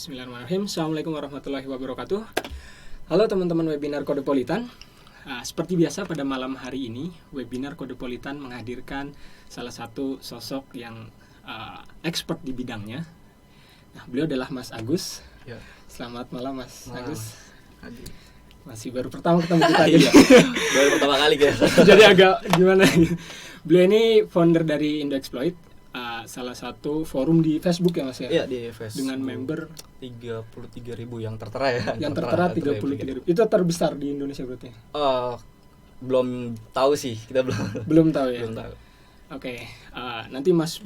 Bismillahirrahmanirrahim. Assalamualaikum warahmatullahi wabarakatuh. Halo teman-teman webinar Kodepolitan. Seperti biasa pada malam hari ini, webinar Kodepolitan menghadirkan salah satu sosok yang expert di bidangnya. Nah, beliau adalah Mas Agus. Ya. Selamat malam Mas Agus. Hadir. Masih baru pertama ketemu kita Iya, baru pertama kali guys. Jadi agak gimana? Beliau ini founder dari Indoexploit, salah satu forum di Facebook ya Mas ya? Iya, di Facebook. Dengan member 33.000 yang tertera ya. yang tertera 33.000. Itu terbesar di Indonesia berarti? Belum tahu sih, kita Belum tahu ya. belum tahu. Oke, nanti Mas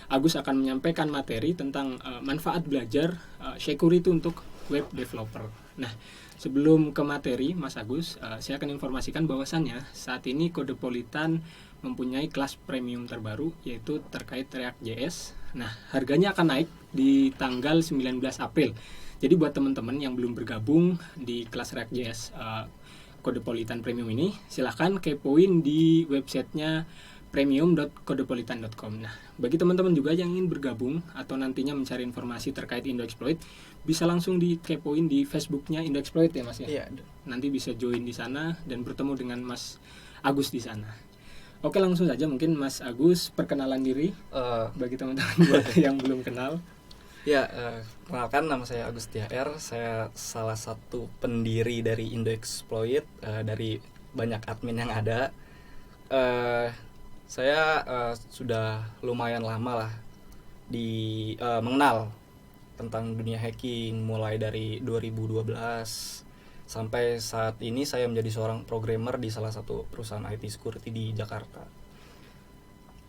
Agus akan menyampaikan materi tentang manfaat belajar security untuk web developer. Nah, sebelum ke materi, Mas Agus, saya akan informasikan bahwasannya saat ini Kodepolitan mempunyai kelas premium terbaru, yaitu terkait React.js. Nah, harganya akan naik di tanggal 19 April. Jadi buat teman-teman yang belum bergabung di kelas React.js Kodepolitan Premium ini, silahkan kepoin di websitenya premium.kodepolitan.com. Nah, bagi teman-teman juga yang ingin bergabung atau nantinya mencari informasi terkait Indoexploit, bisa langsung dikepoin di Facebooknya Indoexploit ya Mas ya. Iya. Nanti bisa join di sana dan bertemu dengan Mas Agus di sana. Oke, langsung saja mungkin Mas Agus perkenalan diri bagi teman-teman yang belum kenal. Ya, kenalkan, nama saya Agus THR. Saya salah satu pendiri dari Indoexploit, dari banyak admin yang ada. Saya sudah lumayan lama lah mengenal tentang dunia hacking, mulai dari 2012 sampai saat ini saya menjadi seorang programmer di salah satu perusahaan IT security di Jakarta.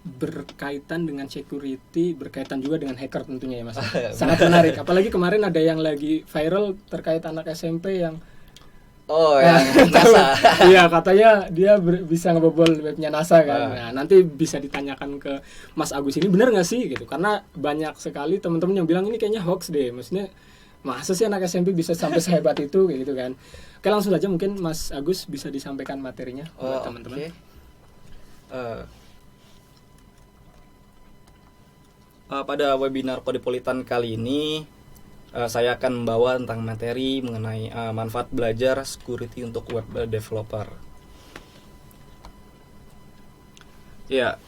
Berkaitan dengan security, berkaitan juga dengan hacker tentunya ya Mas. Sangat menarik. Apalagi kemarin ada yang lagi viral terkait anak SMP yang yang NASA. Iya, katanya dia bisa ngebobol webnya NASA kan. Nah, nanti bisa ditanyakan ke Mas Agus ini benar nggak sih gitu. Karena banyak sekali teman-teman yang bilang ini kayaknya hoax deh. Maksudnya masa sih anak SMP bisa sampai sehebat itu kayak gitu kan. Oke, langsung saja mungkin Mas Agus bisa disampaikan materinya buat teman-teman. Okay. Pada webinar Kodepolitan kali ini saya akan membawa tentang materi mengenai manfaat belajar security untuk web developer. Ya,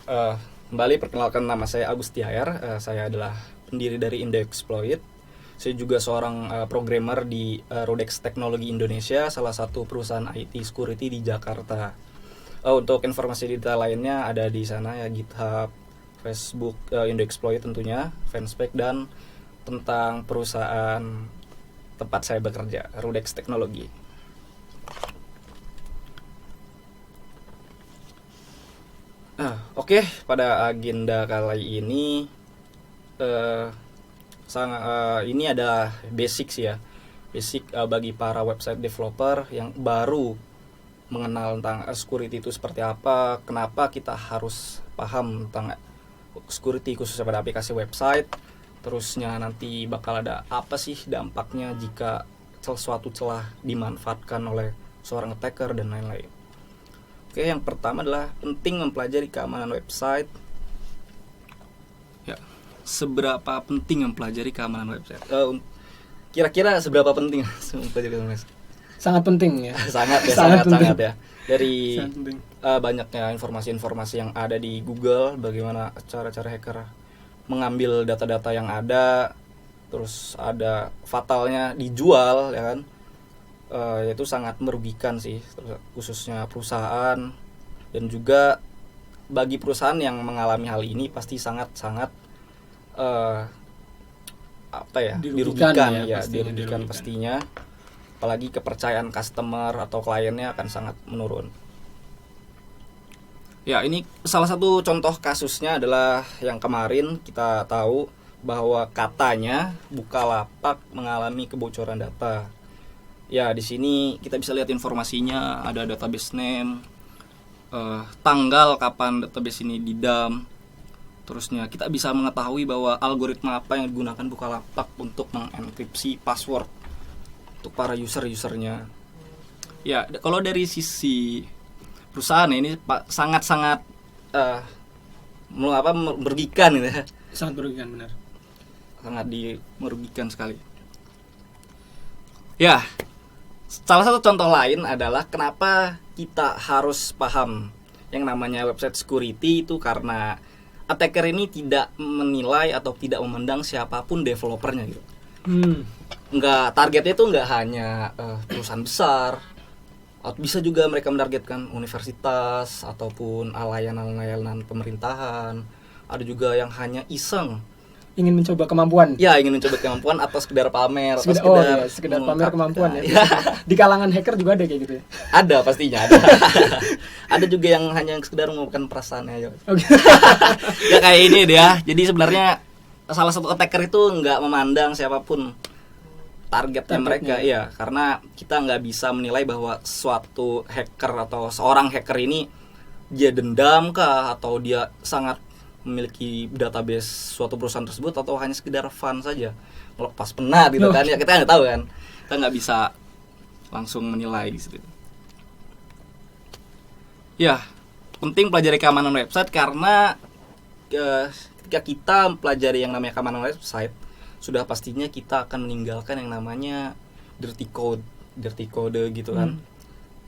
kembali perkenalkan, nama saya Agus THR. Saya adalah pendiri dari Indoexploit. Saya juga seorang programmer di Rudex Teknologi Indonesia, salah satu perusahaan IT security di Jakarta. Untuk informasi detail lainnya ada di sana ya, GitHub, Facebook Indoexploit tentunya, fanspage, dan tentang perusahaan tempat saya bekerja, Rudex Teknologi. Oke, pada agenda kali ini ini adalah basic sih ya, basic bagi para website developer yang baru mengenal tentang security itu seperti apa, kenapa kita harus paham tentang security khususnya pada aplikasi website. Terusnya nanti bakal ada apa sih dampaknya jika suatu celah dimanfaatkan oleh seorang attacker dan lain-lain. Oke, yang pertama adalah penting mempelajari keamanan website. Ya, seberapa penting mempelajari keamanan website? Kira-kira seberapa penting mempelajari keamanan website? Sangat penting ya. sangat ya. Dari banyaknya informasi-informasi yang ada di Google, bagaimana cara-cara hacker mengambil data-data yang ada, terus ada fatalnya dijual ya kan, itu sangat merugikan sih, khususnya perusahaan, dan juga bagi perusahaan yang mengalami hal ini pasti sangat-sangat dirugikan pastinya, apalagi kepercayaan customer atau kliennya akan sangat menurun. Ya, ini salah satu contoh kasusnya adalah yang kemarin kita tahu bahwa katanya Bukalapak mengalami kebocoran data. Ya, di sini kita bisa lihat informasinya, ada database name, tanggal kapan database ini di-dump. Terusnya kita bisa mengetahui bahwa algoritma apa yang digunakan Bukalapak untuk mengenkripsi password untuk para usernya. Ya, kalau dari sisi perusahaan ini sangat-sangat merugikan gitu ya. Sangat merugikan, benar. sangat merugikan sekali. Ya, salah satu contoh lain adalah kenapa kita harus paham yang namanya website security itu, karena attacker ini tidak menilai atau tidak memandang siapapun developernya gitu. Targetnya itu nggak hanya perusahaan besar, atau bisa juga mereka menargetkan universitas ataupun layanan-layanan pemerintahan. Ada juga yang hanya iseng ingin mencoba kemampuan. Ya, ingin mencoba kemampuan atau sekedar pamer, sekedar pamer kemampuan ya. Di kalangan hacker juga ada kayak gitu ya. Ada, pastinya ada. Ada juga yang hanya sekedar mengungkapkan perasaannya ya. Okay. Ya kayak ini dia. Jadi sebenarnya salah satu attacker itu nggak memandang siapapun targetnya mereka, ya, karena kita nggak bisa menilai bahwa suatu hacker atau seorang hacker ini dia dendam kah, atau dia sangat memiliki database suatu perusahaan tersebut, atau hanya sekedar fun saja melepas penat gitu kan. Ya kita nggak tahu kan, kita nggak bisa langsung menilai di situ. Ya, penting pelajari keamanan website karena ketika kita mempelajari yang namanya keamanan website, sudah pastinya kita akan meninggalkan yang namanya dirty code gitu kan.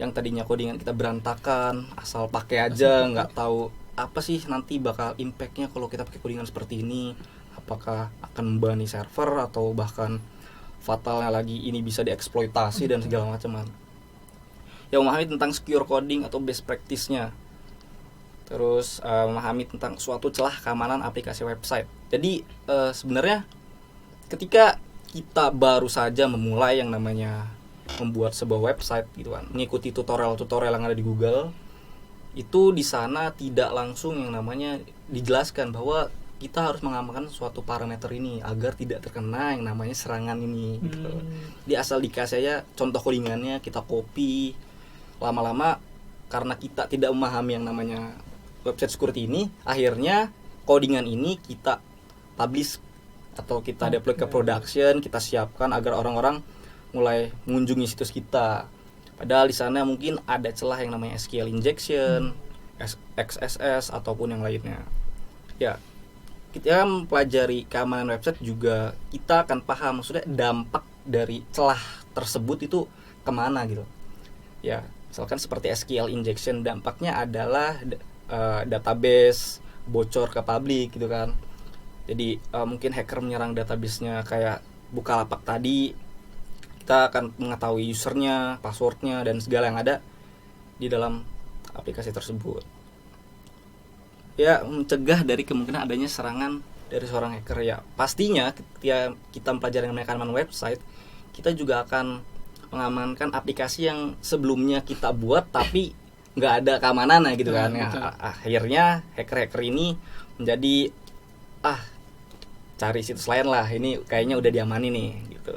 Yang tadinya codingan kita berantakan, asal pakai aja, nggak tahu apa sih nanti bakal impactnya kalau kita pakai codingan seperti ini. Apakah akan membebani server, atau bahkan fatalnya lagi ini bisa dieksploitasi dan segala macam. Yang memahami tentang secure coding atau best practice-nya. Terus memahami tentang suatu celah keamanan aplikasi website. Jadi sebenarnya ketika kita baru saja memulai yang namanya membuat sebuah website gitu kan, mengikuti tutorial-tutorial yang ada di Google, itu di sana tidak langsung yang namanya dijelaskan bahwa kita harus mengamankan suatu parameter ini agar tidak terkena yang namanya serangan ini gitu. Dia asal dikasih aja contoh codingannya, kita copy. Lama-lama karena kita tidak memahami yang namanya website security ini, akhirnya codingan ini kita publish atau kita deploy ke production, kita siapkan agar orang-orang mulai mengunjungi situs kita. Padahal di sana mungkin ada celah yang namanya SQL injection, XSS ataupun yang lainnya. Ya, kita mempelajari keamanan website juga kita akan paham maksudnya dampak dari celah tersebut itu kemana gitu. Ya, misalkan seperti SQL injection, dampaknya adalah database bocor ke publik gitu kan. Jadi mungkin hacker menyerang databasenya kayak Bukalapak tadi, kita akan mengetahui usernya, passwordnya, dan segala yang ada di dalam aplikasi tersebut. Ya, mencegah dari kemungkinan adanya serangan dari seorang hacker. Ya, pastinya ketika kita mempelajari keamanan website, kita juga akan mengamankan aplikasi yang sebelumnya kita buat tapi nggak ada keamanannya gitu kan. Ya, akhirnya hacker-hacker ini menjadi cari situs lain lah, ini kayaknya udah diamani nih gitu.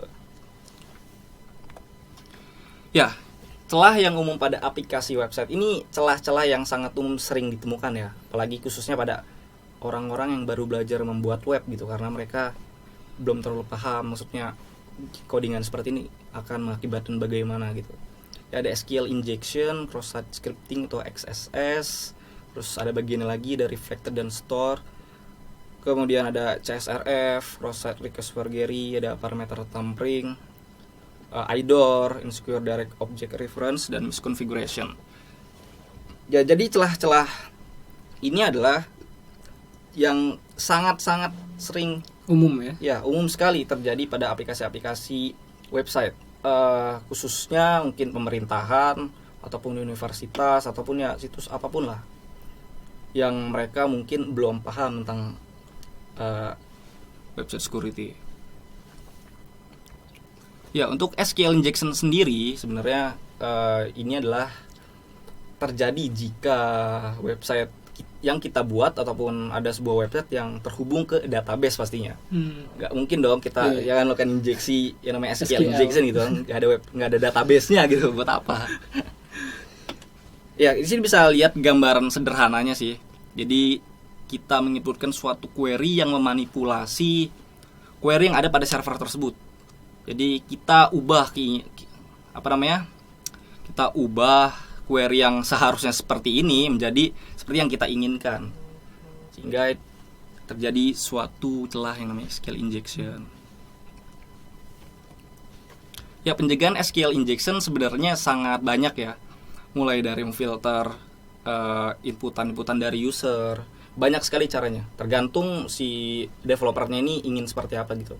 Ya, celah yang umum pada aplikasi website ini celah-celah yang sangat umum sering ditemukan ya, apalagi khususnya pada orang-orang yang baru belajar membuat web gitu, karena mereka belum terlalu paham maksudnya codingan seperti ini akan mengakibatkan bagaimana gitu. Ya, ada SQL injection, cross-site scripting atau XSS, terus ada bagian lagi dari reflector dan store. Kemudian ada CSRF, cross-site request forgery, ada parameter tampering, IDOR, insecure direct object reference, dan misconfiguration. Ya, jadi celah-celah ini adalah yang sangat-sangat sering umum ya. Ya, umum sekali terjadi pada aplikasi-aplikasi website, khususnya mungkin pemerintahan ataupun universitas ataupun ya situs apapun lah yang mereka mungkin belum paham tentang website security. Ya, untuk SQL injection sendiri sebenarnya ini adalah terjadi jika website yang kita buat ataupun ada sebuah website yang terhubung ke database pastinya. Nggak mungkin dong kita ya kan melakukan injeksi yang namanya SQL injection gitu kan, nggak ada database-nya gitu, buat apa? Ya, di sini bisa lihat gambaran sederhananya sih. Jadi kita menginputkan suatu query yang memanipulasi query yang ada pada server tersebut. Jadi kita ubah kita ubah query yang seharusnya seperti ini menjadi seperti yang kita inginkan, sehingga terjadi suatu celah yang namanya SQL injection. Ya, pencegahan SQL injection sebenarnya sangat banyak ya. Mulai dari memfilter inputan dari user. Banyak sekali caranya. Tergantung si developernya ini ingin seperti apa gitu.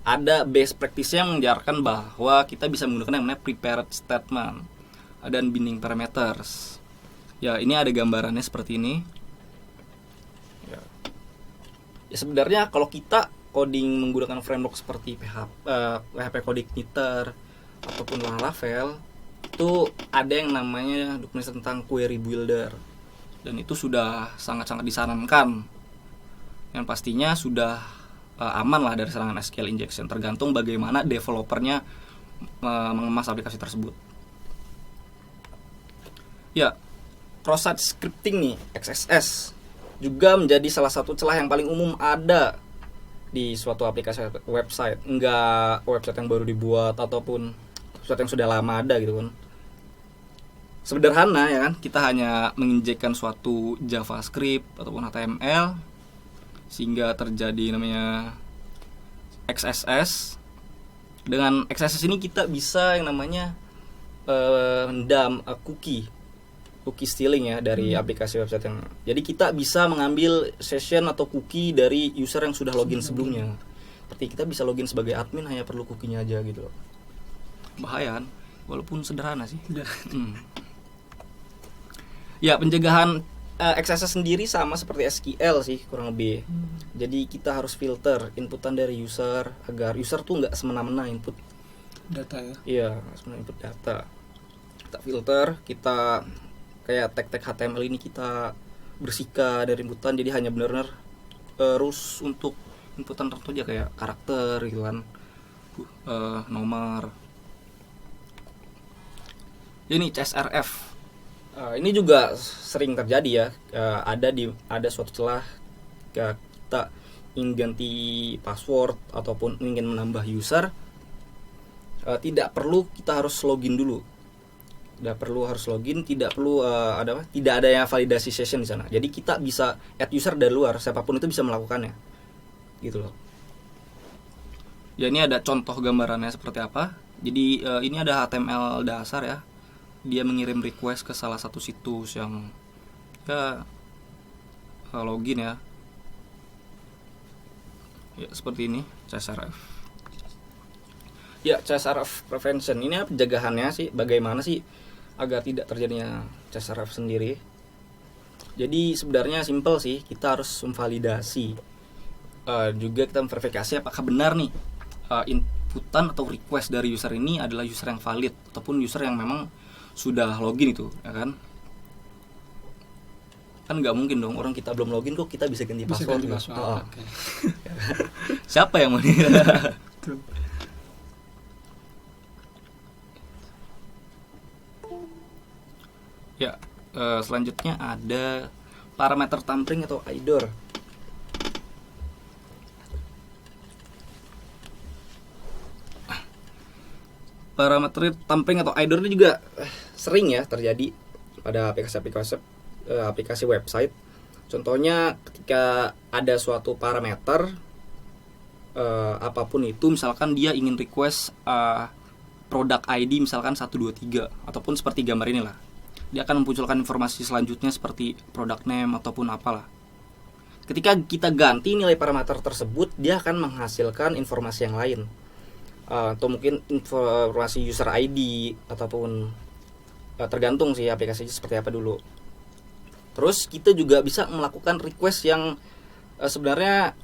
Ada best practice yang mengajarkan bahwa kita bisa menggunakan yang namanya prepared statement dan binding parameters. Ya, ini ada gambarannya seperti ini. Ya, sebenarnya kalau kita coding menggunakan framework seperti PHP CodeIgniter ataupun Laravel, itu ada yang namanya dokumentasi tentang query builder, dan itu sudah sangat-sangat disarankan, yang pastinya sudah aman lah dari serangan SQL injection, tergantung bagaimana developernya mengemas aplikasi tersebut. Ya, cross-site scripting nih, XSS, juga menjadi salah satu celah yang paling umum ada di suatu aplikasi website. Enggak website yang baru dibuat ataupun website yang sudah lama ada gitu kan. Sederhana ya kan, kita hanya menginjekkan suatu JavaScript ataupun HTML sehingga terjadi namanya XSS. Dengan XSS ini kita bisa yang namanya mendam cookie stealing ya dari aplikasi website yang. Jadi kita bisa mengambil session atau cookie dari user yang sudah login sebelumnya. Seperti kita bisa login sebagai admin, hanya perlu cookie-nya aja gitu loh. Bahaya kan? Walaupun sederhana sih. Ya, pencegahan XSS sendiri sama seperti SQL sih kurang lebih. Jadi kita harus filter inputan dari user agar user tuh nggak semena-mena input data ya. Iya, semena input data. Kita filter, kita kayak tag-tag HTML ini kita bersihkan dari inputan, jadi hanya benar-benar rules untuk inputan tertentu aja kayak karakter gitu kan, nomor. Ini CSRF. Ini juga sering terjadi ya. Ada suatu celah kita ingin ganti password ataupun ingin menambah user, tidak perlu kita harus login dulu. Tidak perlu harus login, tidak ada yang validasi session di sana. Jadi kita bisa add user dari luar, siapapun itu bisa melakukannya. Gitu loh. Ya, ini ada contoh gambarannya seperti apa. Jadi ini ada HTML dasar ya. Dia mengirim request ke salah satu situs yang ya login ya. Ya, seperti ini CSRF. Ya, CSRF prevention ini pencegahannya sih, bagaimana sih agar tidak terjadinya CSRF sendiri. Jadi sebenarnya simple sih, kita harus memvalidasi. Juga kita memverifikasi apakah benar nih inputan atau request dari user ini adalah user yang valid ataupun user yang memang sudah login itu, ya kan? Kan nggak mungkin dong orang kita belum login kok kita bisa ganti password. Okay. Siapa yang mau? Ya, selanjutnya ada parameter tampering atau IDOR. Parameter tampering atau IDOR ini juga sering ya terjadi pada aplikasi website. Contohnya ketika ada suatu parameter apapun itu, misalkan dia ingin request produk ID misalkan 123 ataupun seperti gambar inilah. Dia akan memunculkan informasi selanjutnya seperti product name ataupun apalah. Ketika kita ganti nilai parameter tersebut, dia akan menghasilkan informasi yang lain. Atau mungkin informasi user ID ataupun tergantung sih aplikasinya seperti apa dulu. Terus kita juga bisa melakukan request yang sebenarnya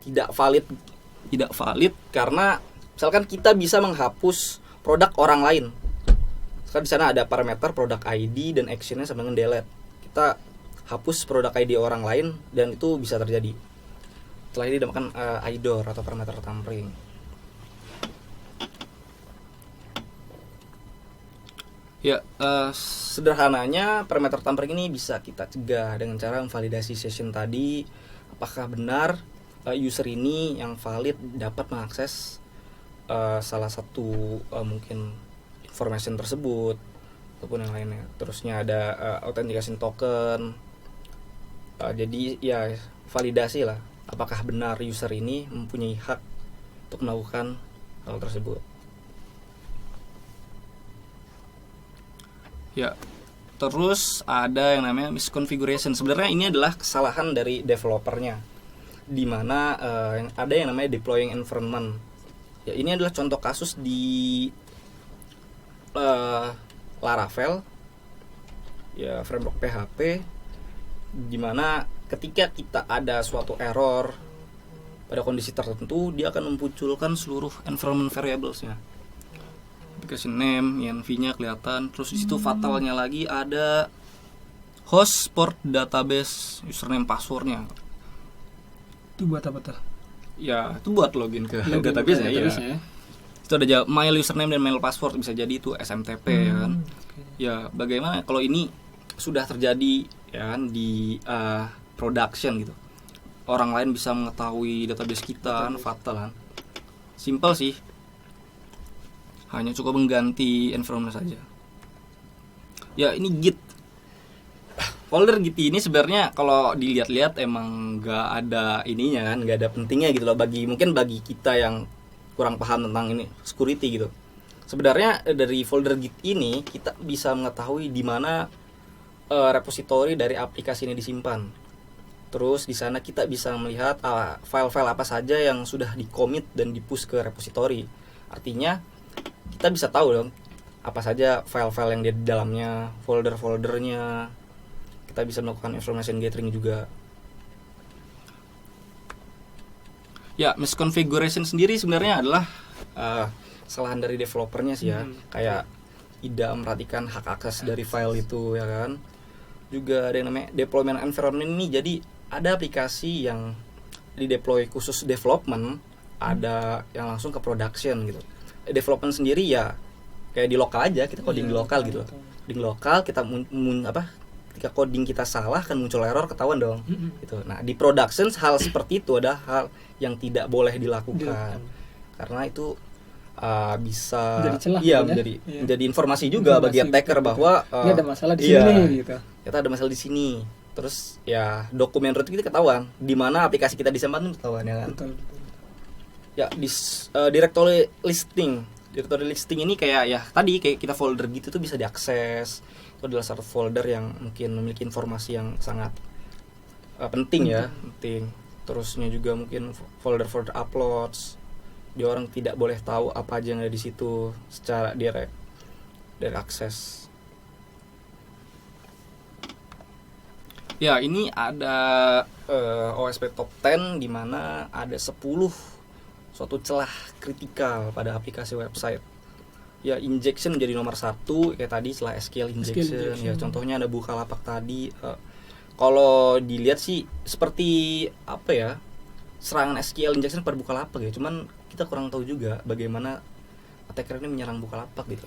tidak valid karena misalkan kita bisa menghapus produk orang lain. Kan di sana ada parameter produk ID dan actionnya sama dengan delete. Kita hapus produk ID orang lain dan itu bisa terjadi. Setelah ini dinamakan IDOR atau parameter tampering. Ya, sederhananya parameter tampering ini bisa kita cegah dengan cara memvalidasi session tadi, apakah benar user ini yang valid dapat mengakses salah satu mungkin information tersebut ataupun yang lainnya. Terusnya ada authentication token. Jadi ya validasi lah, apakah benar user ini mempunyai hak untuk melakukan hal tersebut. Ya, terus ada yang namanya misconfiguration. Sebenarnya ini adalah Kesalahan dari developernya, di mana ada yang namanya deploying environment. Ya, ini adalah contoh kasus di Laravel, ya framework PHP, di mana ketika kita ada suatu error pada kondisi tertentu, dia akan memunculkan seluruh environment variables-nya. Application name, env-nya kelihatan. Terus di situ fatalnya lagi ada host, port, database, username, passwordnya. Itu buat apa tuh? Ya, itu buat login ke Login database-nya. ke Ya. database-nya. Itu ada mail username dan mail password, bisa jadi itu SMTP ya kan. Ya, bagaimana kalau ini sudah terjadi ya kan di production gitu. Orang lain bisa mengetahui database kita, kan fatal kan. Simple sih. Hanya cukup mengganti environment saja. Ya, ini Git. Folder Git ini sebenarnya kalau dilihat-lihat emang nggak ada ininya kan, nggak ada pentingnya gitu loh mungkin bagi kita yang kurang paham tentang ini security gitu. Sebenarnya dari folder Git ini kita bisa mengetahui di mana repository dari aplikasi ini disimpan. Terus di sana kita bisa melihat file-file apa saja yang sudah di-commit dan di-push ke repository. Artinya kita bisa tahu dong apa saja file-file yang di dalamnya, folder-foldernya. Kita bisa melakukan information gathering juga. Ya, misconfiguration sendiri sebenarnya adalah kesalahan dari developernya sih ya. Kayak tidak memperhatikan hak akses dari file itu ya kan. Juga ada yang namanya deployment environment ini. Jadi ada aplikasi yang di deploy khusus development, ada yang langsung ke production gitu. Development sendiri ya kayak di lokal aja, kita coding di lokal gitu. Di lokal kita ketika coding kita salah kan muncul error, ketahuan dong gitu. Nah, di production hal seperti itu ada hal yang tidak boleh dilakukan. Karena itu bisa Menjadi celah menjadi informasi juga bagi attacker bahwa ini ada masalah di sini gitu. Kita ada masalah di sini. Terus ya dokumen root kita ketahuan, di mana aplikasi kita disimpan itu ketahuan ya kan. Betul. Ya directory listing. Directory listing ini kayak ya tadi kayak kita folder gitu tuh bisa diakses. Itu adalah satu folder yang mungkin memiliki informasi yang sangat penting. Terusnya juga mungkin folder uploads. Dia orang tidak boleh tahu apa aja yang ada di situ secara direct dari akses. Ya, ini ada OSP Top 10 di mana ada 10 suatu celah kritikal pada aplikasi website. Ya, injection menjadi nomor 1 kayak tadi setelah SQL injection. Ya, contohnya ada Bukalapak tadi. Kalau dilihat sih seperti apa ya? Serangan SQL injection pada Bukalapak ya. Cuman kita kurang tahu juga bagaimana attacker ini menyerang Bukalapak gitu.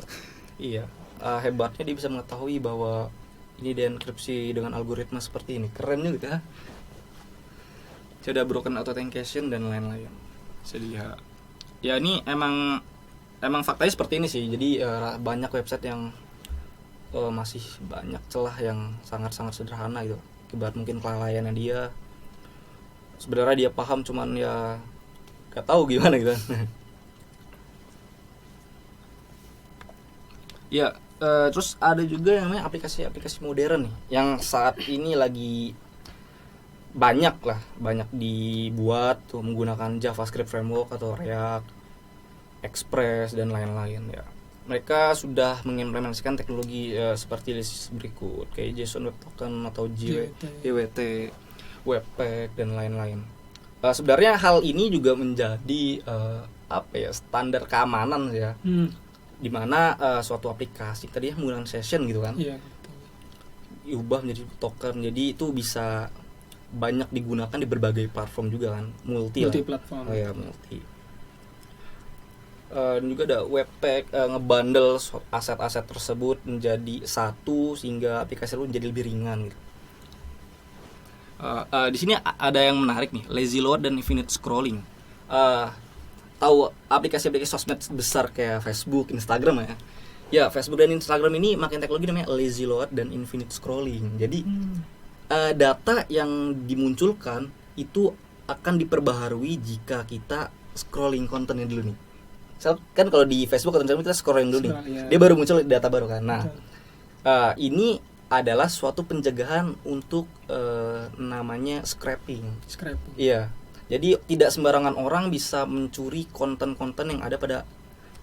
Iya, hebatnya dia bisa mengetahui bahwa ini dienkripsi dengan algoritma seperti ini. Keren juga. sudah broken authentication dan lain-lain. Jadi ya ini emang faktanya seperti ini sih. Jadi banyak website yang masih banyak celah yang sangat-sangat sederhana gitu. Akibat mungkin kelalaiannya dia. Sebenarnya dia paham cuman ya gak tahu gimana gitu. Ya, terus ada juga yang namanya aplikasi-aplikasi modern nih yang saat ini lagi banyak dibuat tuh menggunakan JavaScript framework atau React, Express dan lain-lain ya. Mereka sudah mengimplementasikan teknologi seperti berikut kayak JSON Web Token atau JWT, Webpack dan lain-lain. Sebenarnya hal ini juga menjadi standar keamanan ya. Dimana suatu aplikasi tadi menggunakan session gitu kan, diubah menjadi token, jadi itu bisa banyak digunakan di berbagai platform juga kan, multi platform. Multi. Dan juga ada Webpack ngebundle aset-aset tersebut menjadi satu sehingga aplikasi itu menjadi lebih ringan gitu. Di sini ada yang menarik nih, lazy load dan infinite scrolling. Tahu aplikasi-aplikasi sosmed besar kayak Facebook, Instagram ya. Ya, Facebook dan Instagram ini makin teknologi namanya lazy load dan infinite scrolling. Jadi data yang dimunculkan itu akan diperbaharui jika kita scrolling kontennya dulu nih. Misal kan kalau di Facebook atau Instagram kita scrolling dulu nih, dia baru muncul data baru kan. Nah, ini adalah suatu pencegahan untuk namanya scraping. Iya. Jadi tidak sembarangan orang bisa mencuri konten-konten yang ada pada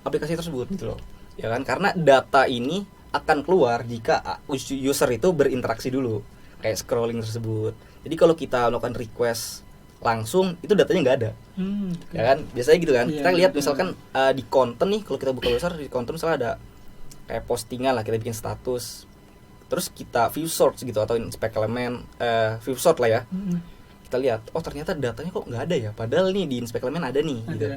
aplikasi tersebut gitu loh. Ya kan? Karena data ini akan keluar jika user itu berinteraksi dulu kayak scrolling tersebut. Jadi kalau kita melakukan request langsung itu datanya nggak ada. Ya kan? Biasanya gitu kan. Kita lihat misalkan di konten nih, kalau kita buka browser di konten misalnya ada kayak postingan lah, kita bikin status. Terus kita view source gitu atau inspect elemen, view source lah ya. Kita lihat, oh ternyata datanya kok nggak ada ya. Padahal nih di inspect elemen ada nih. Gitu.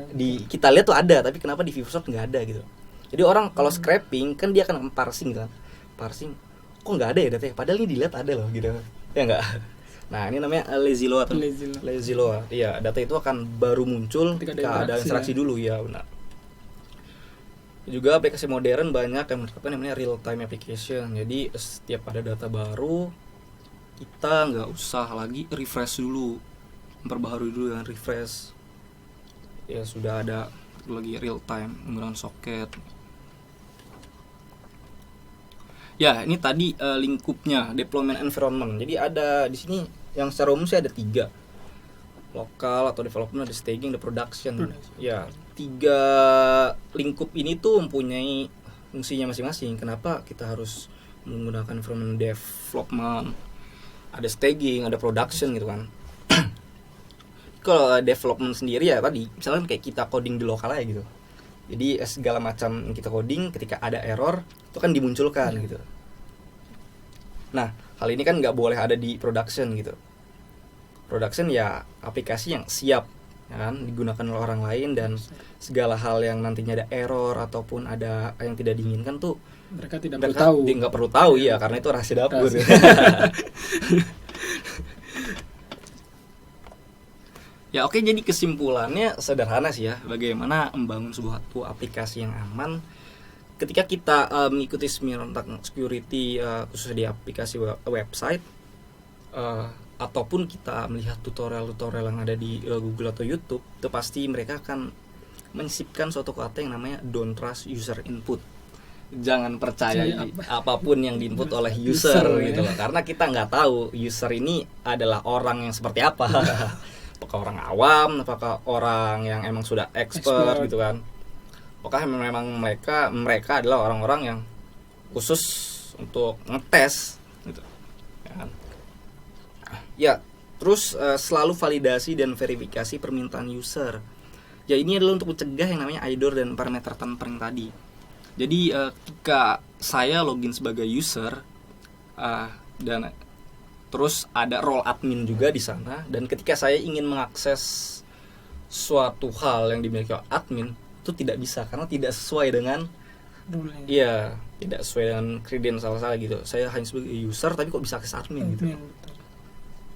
Kita lihat tuh ada, tapi kenapa di view source nggak ada gitu. Jadi orang kalau scraping kan dia akan parsing kan, kok nggak ada ya datanya. Padahal ini dilihat ada loh gitu. Ya nggak. Nah ini namanya lazy load. Lazy load. Iya, data itu akan baru muncul ketika ada interaksi dulu ya benar. Juga aplikasi modern banyak yang menerapkan namanya real time application. Jadi setiap ada data baru kita nggak usah lagi refresh dulu, memperbaharui dulu dengan refresh. Ya sudah ada lagi real time menggunakan soket. Ya ini tadi lingkupnya deployment environment. Jadi ada di sini yang secara umum sih ada 3. Lokal atau development, ada staging, ada production. Ya 3 lingkup ini tuh mempunyai fungsinya masing-masing. Kenapa kita harus menggunakan environment development? Ada staging, ada production gitu kan. Kalau development sendiri ya tadi, misalnya kayak kita coding di lokal aja gitu. Jadi segala macam yang kita coding ketika ada error itu kan dimunculkan gitu. Nah hal ini kan nggak boleh ada di production gitu. Production ya aplikasi yang siap ya kan digunakan oleh orang lain, dan segala hal yang nantinya ada error ataupun ada yang tidak diinginkan tuh mereka nggak perlu tahu ya, karena itu rahasia dapur. Ya oke, jadi kesimpulannya sederhana sih ya, bagaimana membangun sebuah aplikasi yang aman ketika kita mengikuti semua tentang security khususnya di aplikasi website, ataupun kita melihat tutorial-tutorial yang ada di Google atau YouTube, itu pasti mereka akan menyisipkan suatu kata yang namanya don't trust user input. Jangan percaya apapun yang diinput oleh user gitu loh, karena kita nggak tahu user ini adalah orang yang seperti apa. Apakah orang awam, apakah orang yang emang sudah expert gitu kan. Apakah memang mereka adalah orang-orang yang khusus untuk ngetes gitu. Ya kan? Ya, terus selalu validasi dan verifikasi permintaan user. Ya ini adalah untuk mencegah yang namanya IDOR dan parameter tampering tadi. Jadi ketika saya login sebagai user dan terus ada role admin juga di sana, dan ketika saya ingin mengakses suatu hal yang dimiliki admin itu tidak bisa karena tidak sesuai dengan tidak sesuai dengan credential saya gitu. Saya hanya sebagai user tapi kok bisa akses admin gitu.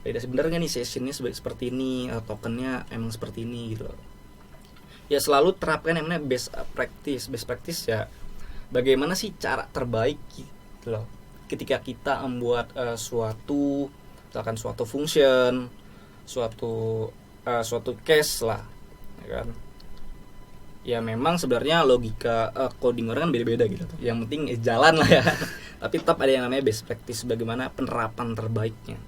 Beda sebenarnya nih sessionnya seperti ini, tokennya emang seperti ini gitu. Ya selalu terapkan yang namanya best practice ya. Bagaimana sih cara terbaik gitu loh ketika kita membuat suatu misalkan suatu function, suatu case lah, ya kan? Ya memang sebenarnya logika coding orang kan beda-beda gitu. Yang penting jalan lah ya. Tapi tetap ada yang namanya best practice, bagaimana penerapan terbaiknya.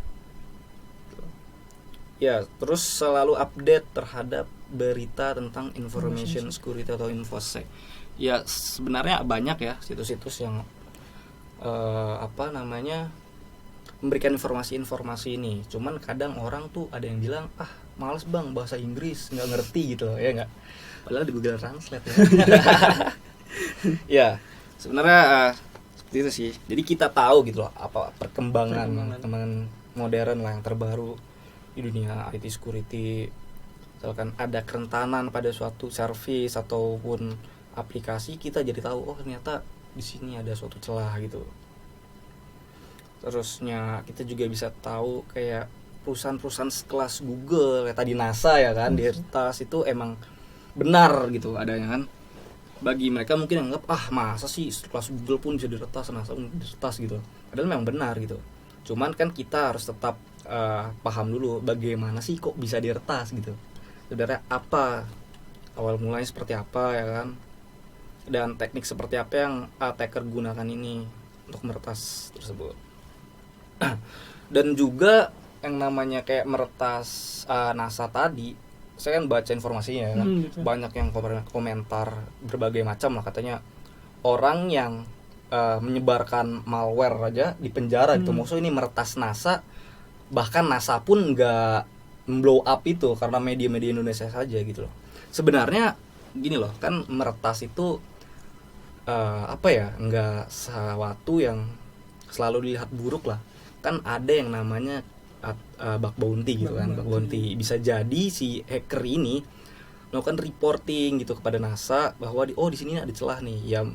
Ya, terus selalu update terhadap berita tentang information security atau infosec. Ya sebenarnya banyak ya situs-situs yang memberikan informasi-informasi ini. Cuman kadang orang tuh ada yang bilang, males bang bahasa Inggris, nggak ngerti gitu loh, ya nggak. Padahal di Google Translate ya. Ya sebenarnya seperti itu sih. Jadi kita tahu gitu loh apa perkembangan modern lah yang terbaru di dunia IT security. Misalkan ada kerentanan pada suatu service ataupun aplikasi, kita jadi tahu ternyata di sini ada suatu celah gitu. Terusnya kita juga bisa tahu kayak perusahaan-perusahaan sekelas Google kayak tadi NASA ya kan, diretas itu emang benar gitu adanya kan. Bagi mereka mungkin anggap masa sih sekelas Google pun bisa diretas, NASA pun diretas gitu. Padahal memang benar gitu. Cuman kan kita harus tetap paham dulu bagaimana sih kok bisa diretas gitu. Sebenarnya apa awal mulanya seperti apa ya kan, dan teknik seperti apa yang attacker gunakan ini untuk meretas tersebut. Dan juga yang namanya kayak meretas NASA tadi, saya kan baca informasinya kan, banyak yang komentar berbagai macam lah, katanya orang yang menyebarkan malware aja di penjara gitu. Maksudnya ini meretas NASA, bahkan NASA pun nggak blow up itu karena media-media Indonesia saja gitu loh. Sebenarnya gini loh, kan meretas itu nggak sesuatu yang selalu dilihat buruk lah. Kan ada yang namanya bug bounty gitu kan. Bug bounty bisa jadi si hacker ini melakukan reporting gitu kepada NASA bahwa di sini ada celah nih ya.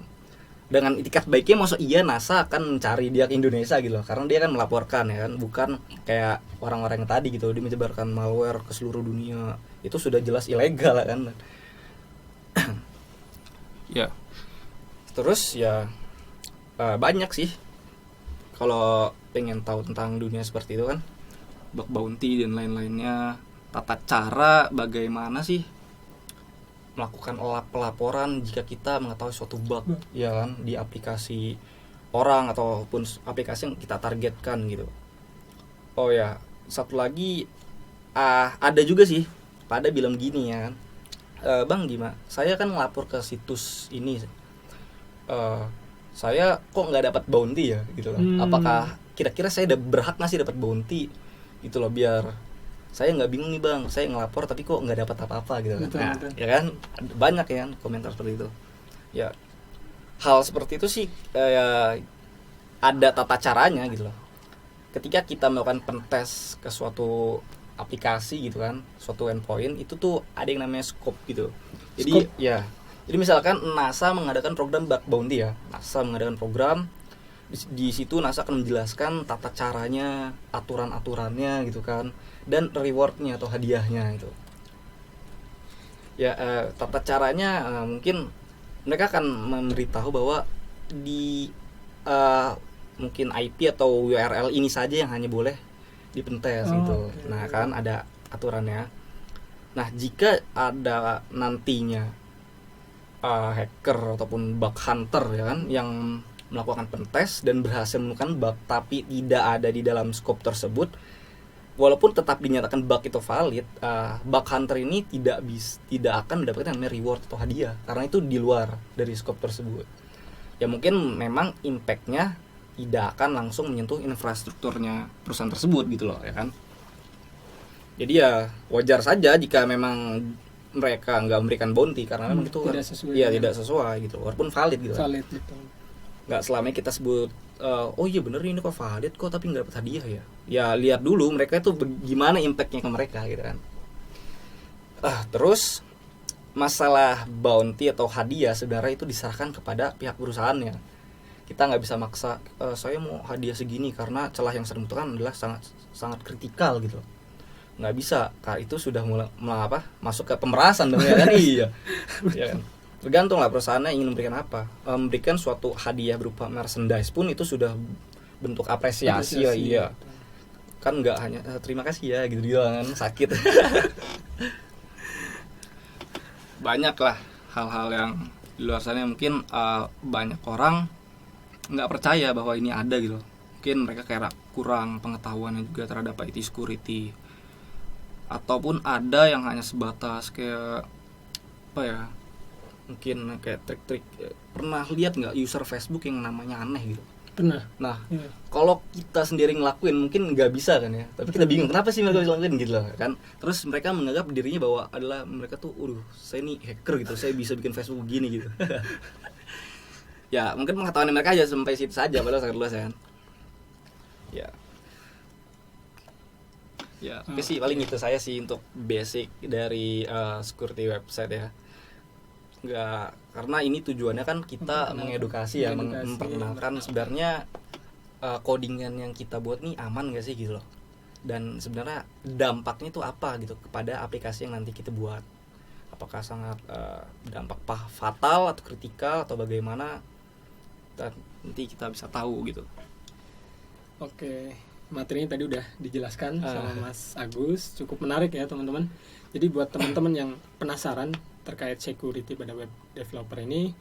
Dengan itikat baiknya maksud iya NASA akan mencari dia ke Indonesia gitu loh, karena dia kan melaporkan ya kan, bukan kayak orang-orang yang tadi gitu, dia menyebarkan malware ke seluruh dunia, itu sudah jelas ilegal kan. Ya. Terus ya banyak sih kalau pengen tahu tentang dunia seperti itu kan, Bug bounty dan lain-lainnya, tata cara bagaimana sih melakukan pelaporan jika kita mengetahui suatu bug ya kan di aplikasi orang ataupun aplikasi yang kita targetkan gitu. Oh ya, satu lagi ada juga sih pada bilang gini ya kan, Bang Gima, saya kan ngelapor ke situs ini, saya kok nggak dapat bounty ya gitu loh. Apakah kira-kira saya udah berhak nggak sih dapat bounty gitu loh, biar saya nggak bingung nih Bang, saya ngelapor tapi kok nggak dapat apa-apa gitu kan. Betul. Ya kan banyak ya kan komentar seperti itu ya. Hal seperti itu sih ada tata caranya gitu loh. Ketika kita melakukan pentest ke suatu aplikasi gitu kan, suatu endpoint, itu tuh ada yang namanya scope gitu. Jadi jadi misalkan NASA mengadakan program bug bounty ya, NASA mengadakan program di situ NASA akan menjelaskan tata caranya, aturan-aturannya gitu kan, dan rewardnya atau hadiahnya itu. Ya tata caranya mungkin mereka akan memberitahu bahwa di mungkin IP atau URL ini saja yang hanya boleh dipentes gitu. Okay. Nah kan ada aturannya. Nah jika ada nantinya hacker ataupun bug hunter ya kan yang melakukan pentest dan berhasil menemukan bug tapi tidak ada di dalam scope tersebut, walaupun tetap dinyatakan bug itu valid, bug hunter ini tidak akan mendapatkan namanya reward atau hadiah karena itu di luar dari scope tersebut. Ya mungkin memang impact-nya tidak akan langsung menyentuh infrastrukturnya perusahaan tersebut gitu loh ya kan. Jadi ya wajar saja jika memang mereka nggak memberikan bounty karena memang itu tidak sesuai, tidak sesuai gitu, walaupun valid gitu. Valid betul. Nggak selamanya kita sebut oh iya bener ini kok valid kok tapi nggak dapat hadiah ya. Ya lihat dulu mereka itu gimana impactnya ke mereka gitu kan. Terus masalah bounty atau hadiah sebenarnya itu diserahkan kepada pihak perusahaannya. Kita nggak bisa maksa saya mau hadiah segini karena celah yang sedang dibutuhkan adalah sangat kritikal gitu. Nggak bisa, karena itu sudah masuk ke pemerasan dong ya kan. Iya ya kan. Tergantung lah perusahaannya ingin memberikan apa. Memberikan suatu hadiah berupa merchandise pun itu sudah bentuk apresiasi. Ya iya. Kan nggak hanya terima kasih ya gitu kan, sakit. Banyak lah hal-hal yang di luar sana mungkin banyak orang nggak percaya bahwa ini ada gitu. Mungkin mereka kayak kurang pengetahuannya juga terhadap IT security, ataupun ada yang hanya sebatas kayak apa ya, mungkin kayak trik-trik. Pernah lihat nggak user Facebook yang namanya aneh gitu? Pernah. Nah kalau kita sendiri ngelakuin mungkin nggak bisa kan ya, tapi kita bingung kenapa sih mereka bisa ngelakuin gitu loh kan. Terus mereka menganggap dirinya bahwa adalah mereka tuh saya nih hacker gitu, saya bisa bikin Facebook begini gitu. Ya mungkin pengetahuan mereka aja sampai situ saja, padahal sangat luas kan. Ya oke sih, paling itu saya sih untuk basic dari security website ya. Nggak, karena ini tujuannya kan kita mengedukasi ya, memperkenalkan sebenarnya codingan yang kita buat nih aman nggak sih gitu loh, dan sebenarnya dampaknya itu apa gitu kepada aplikasi yang nanti kita buat, apakah sangat dampak fatal atau kritikal atau bagaimana, dan nanti kita bisa tahu gitu. Oke. materinya tadi udah dijelaskan sama Mas Agus, cukup menarik ya teman-teman. Jadi buat teman-teman yang penasaran terkait security pada web developer ini,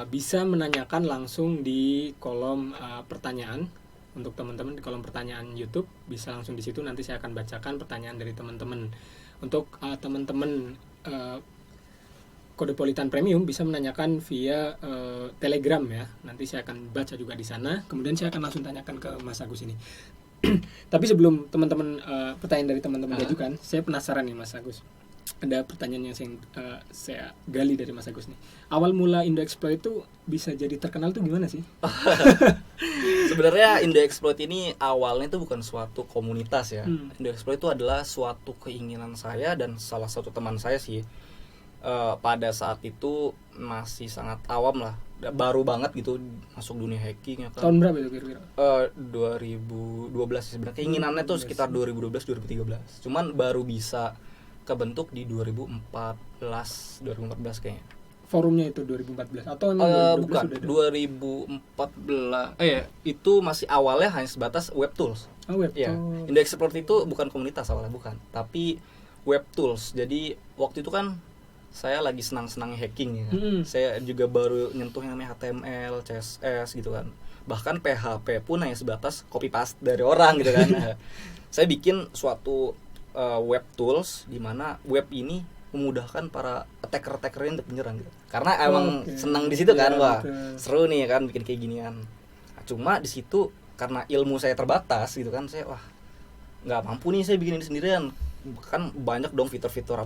bisa menanyakan langsung di kolom pertanyaan. Untuk teman-teman di kolom pertanyaan YouTube bisa langsung di situ, nanti saya akan bacakan pertanyaan dari teman-teman. Untuk teman-teman Kodepolitan Premium bisa menanyakan via Telegram ya. Nanti saya akan baca juga di sana. Kemudian saya akan langsung tanyakan ke Mas Agus ini. Tapi sebelum teman-teman pertanyaan dari teman-teman ajukan, saya penasaran nih Mas Agus. Ada pertanyaan yang saya gali dari Mas Agus nih. Awal mula Indoexploit itu bisa jadi terkenal tuh gimana sih? Sebenarnya Indoexploit ini awalnya itu bukan suatu komunitas ya. Indoexploit itu adalah suatu keinginan saya dan salah satu teman saya sih. Pada saat itu masih sangat awam lah, baru banget gitu masuk dunia hacking ya kan. Tahun berapa itu kira-kira? 2012 sebenarnya. Keinginannya tuh sekitar 2012-2013. Cuman baru bisa kebentuk di 2014 kayaknya. Forumnya itu 2014 atau emang 2012 bukan, sudah ada? 2014 itu masih awalnya hanya sebatas web tools. Web Ya, tools. Indoexploit itu bukan komunitas awalnya, bukan, tapi web tools. Jadi waktu itu kan saya lagi senang-senangnya hacking ya kan. Saya juga baru nyentuh yang namanya HTML, CSS gitu kan. Bahkan PHP pun hanya sebatas copy paste dari orang gitu kan. Saya bikin suatu web tools di mana web ini memudahkan para attacker-attacker ini untuk menyerang gitu. Karena emang senang di situ kan, wah seru nih kan bikin kayak ginian. Nah, cuma di situ karena ilmu saya terbatas gitu kan, saya nggak mampu nih saya bikin ini sendirian. Kan banyak dong fitur-fitur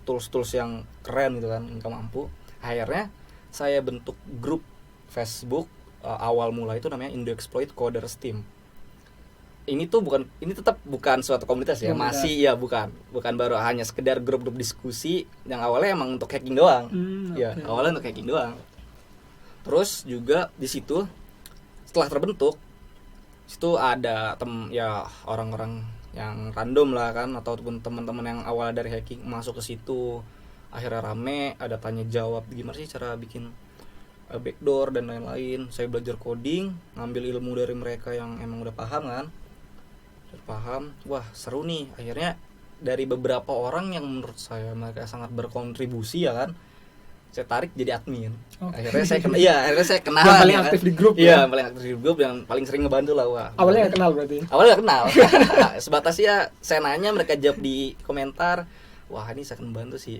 tools-tools yang keren gitu kan, nggak mampu. Akhirnya saya bentuk grup Facebook awal mula itu namanya Indoexploit Coders Team. Ini tetap bukan suatu komunitas ya, masih ya bukan baru hanya sekedar grup-grup diskusi yang awalnya emang untuk hacking doang. Ya, awalnya untuk hacking doang. Terus juga di situ setelah terbentuk situ ada orang-orang yang random lah kan, ataupun teman-teman yang awal dari hacking masuk ke situ. Akhirnya rame, ada tanya jawab gimana sih cara bikin backdoor dan lain-lain. Saya belajar coding, ngambil ilmu dari mereka yang emang udah paham kan. Wah seru nih. Akhirnya dari beberapa orang yang menurut saya mereka sangat berkontribusi ya kan, saya tarik jadi admin. Akhirnya saya kenal yang paling aktif di grup. Iya, paling aktif di grup yang paling sering ngebantu lah. Wah, awalnya nggak kenal berarti? Awalnya nggak kenal. Sebatas ya saya nanya, mereka jawab di komentar. Wah ini saya akan membantu sih.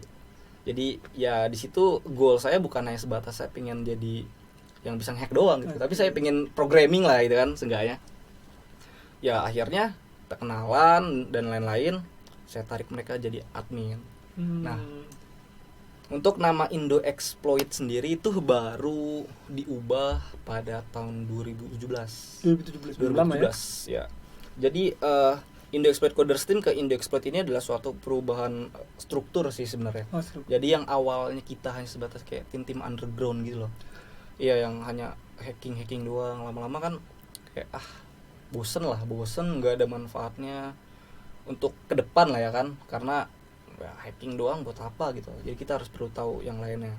Jadi ya di situ goal saya bukan hanya sebatas saya pengen jadi yang bisa nge-hack doang gitu, tapi saya pengen programming lah gitu kan seenggaknya. Ya akhirnya kenalan dan lain-lain, saya tarik mereka jadi admin. Nah, untuk nama Indoexploit sendiri itu baru diubah pada tahun 2017 ya. Jadi Indoexploit Coders Team ke Indoexploit ini adalah suatu perubahan struktur sih sebenarnya. Jadi yang awalnya kita hanya sebatas kayak tim-tim underground gitu loh. Iya, yang hanya hacking doang, lama-lama kan kayak bosen, nggak ada manfaatnya untuk ke depan lah ya kan, karena ya, hacking doang buat apa gitu. Jadi kita harus perlu tahu yang lainnya.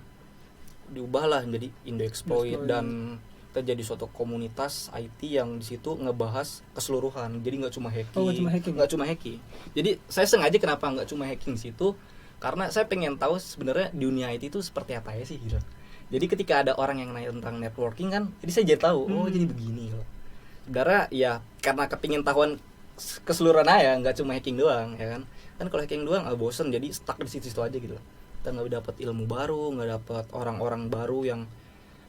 Diubahlah menjadi Indoexploit dan kita jadi suatu komunitas IT yang di situ ngebahas keseluruhan. Jadi nggak cuma hacking. Jadi saya sengaja kenapa nggak cuma hacking di situ, karena saya pengen tahu sebenarnya dunia IT itu seperti apa ya sih gitu. Jadi ketika ada orang yang nanya tentang networking kan, jadi saya jadi tahu jadi begini loh. Sebenarnya ya karena kepingin tahuan keseluruhan aja, nggak cuma hacking doang ya kan. Kan kalau hacking doang bosen, jadi stuck di situ aja gitu. Kita nggak dapat ilmu baru, nggak dapat orang-orang baru yang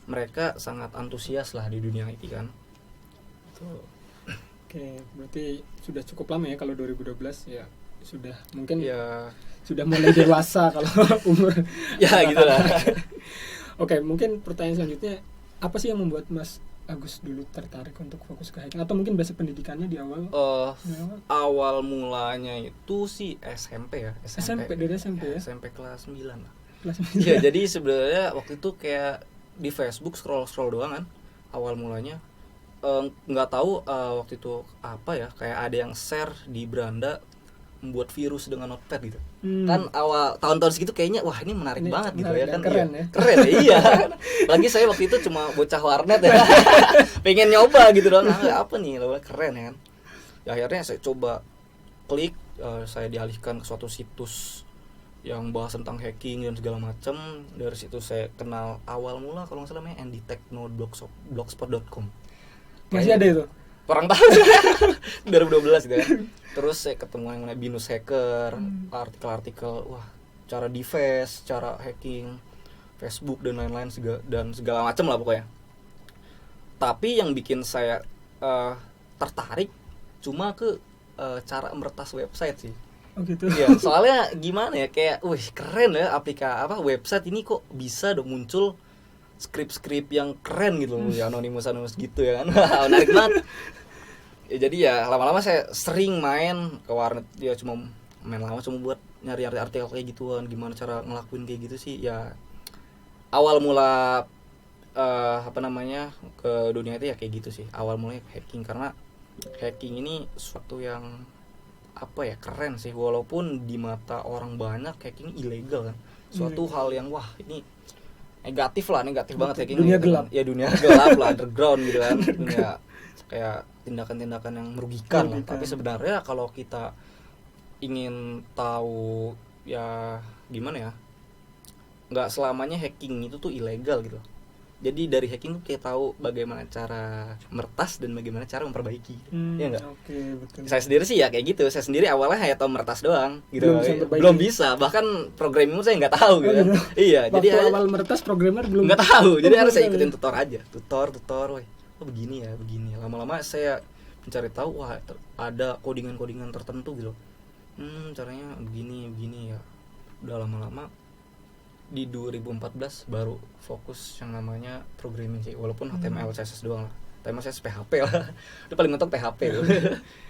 mereka sangat antusias lah di dunia IT kan. Tuh. Oke, berarti sudah cukup lama ya kalau 2012 ya, sudah mungkin ya sudah mulai dewasa kalau umur. Ya gitulah. Oke, mungkin pertanyaan selanjutnya, apa sih yang membuat Mas Agus dulu tertarik untuk fokus ke hacking, atau mungkin basic pendidikannya di awal? Awal mulanya itu sih SMP ya. SMP dari SMP ya? SMP kelas 9 lah. Kelas 9. Ya, jadi sebenarnya waktu itu kayak di Facebook scroll doang kan awal mulanya. Nggak tahu waktu itu apa ya, kayak ada yang share di beranda membuat virus dengan notepad gitu. Kan awal tahun-tahun segitu kayaknya wah ini menarik banget gitu ya kan. Keren iya. ya. Keren ya, iya. Lagi saya waktu itu cuma bocah warnet ya. Pengen nyoba gitu doang. Apa nih, keren ya kan. Ya akhirnya saya coba klik, saya dialihkan ke suatu situs yang bahas tentang hacking dan segala macam. Dari situ saya kenal awal mula kalau nggak salah namanya andytechno.blogspot.com. Masih ada itu? Kurang tahu. 2012 gitu ya. Terus saya ketemu yang namanya Binus Hacker, artikel-artikel wah, cara defense, cara hacking Facebook dan lain-lain dan segala macam lah pokoknya. Tapi yang bikin saya tertarik cuma ke cara meretas website sih. Oh gitu. Ya, soalnya gimana ya, kayak wih keren ya website ini kok bisa udah muncul skrip-skrip yang keren gitu loh, ya anonimus gitu ya kan. Menarik banget. Ya, jadi ya lama-lama saya sering main ke warnet, ya cuma main lama cuma buat nyari artikel kayak gituan, gimana cara ngelakuin kayak gitu sih. Ya awal mula ke dunia itu ya kayak gitu sih. Awal mulanya hacking, karena hacking ini suatu yang keren sih, walaupun di mata orang banyak hacking ilegal kan, suatu hal yang wah ini negatif banget hacking. Dunia gelap. Ya dunia gelap lah, underground gitu kan. Dunia kayak tindakan-tindakan yang merugikan lah. Tapi sebenarnya kalau kita ingin tahu ya gimana ya, nggak selamanya hacking itu tuh ilegal gitu. Jadi dari hacking tuh kita tahu bagaimana cara meretas dan bagaimana cara memperbaiki. Ya enggak? Oke, betul. Saya sendiri sih ya kayak gitu. Saya sendiri awalnya hanya tahu meretas doang gitu. Belum bisa. Bahkan programming saya nggak tahu gitu. Iya, Waktu jadi awal meretas programmer belum nggak tahu. Jadi harus saya ikutin tutor aja. Tutor, woi. Oh begini. Lama-lama saya mencari tahu, wah ada codingan-codingan tertentu gitu. Caranya begini ya. Udah lama-lama di 2014 baru fokus yang namanya programming sih, walaupun HTML CSS doang lah. HTML CSS PHP lah. Itu paling mentok PHP tuh.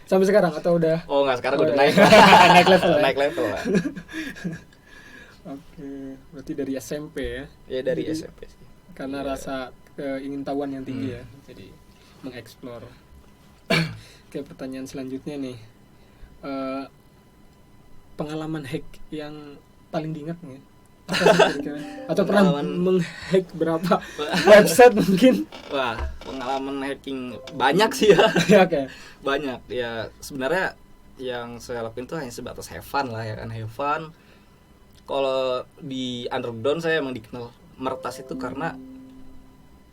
Sampai sekarang atau udah? Oh enggak, sekarang udah naik. Naik level lah. Oke, berarti dari SMP ya? Ya dari Jadi, SMP sih. Karena rasa keingintahuan yang tinggi ya, jadi mengeksplor. Oke, pertanyaan selanjutnya nih, pengalaman hack yang paling diingat nggak? Atau pernah menghack berapa website mungkin? Wah, pengalaman hacking banyak sih ya. Oke. Banyak ya, sebenarnya yang saya lakuin tuh hanya sebatas have fun lah ya kan, have fun. Kalau di underground saya emang dikenal meretas itu karena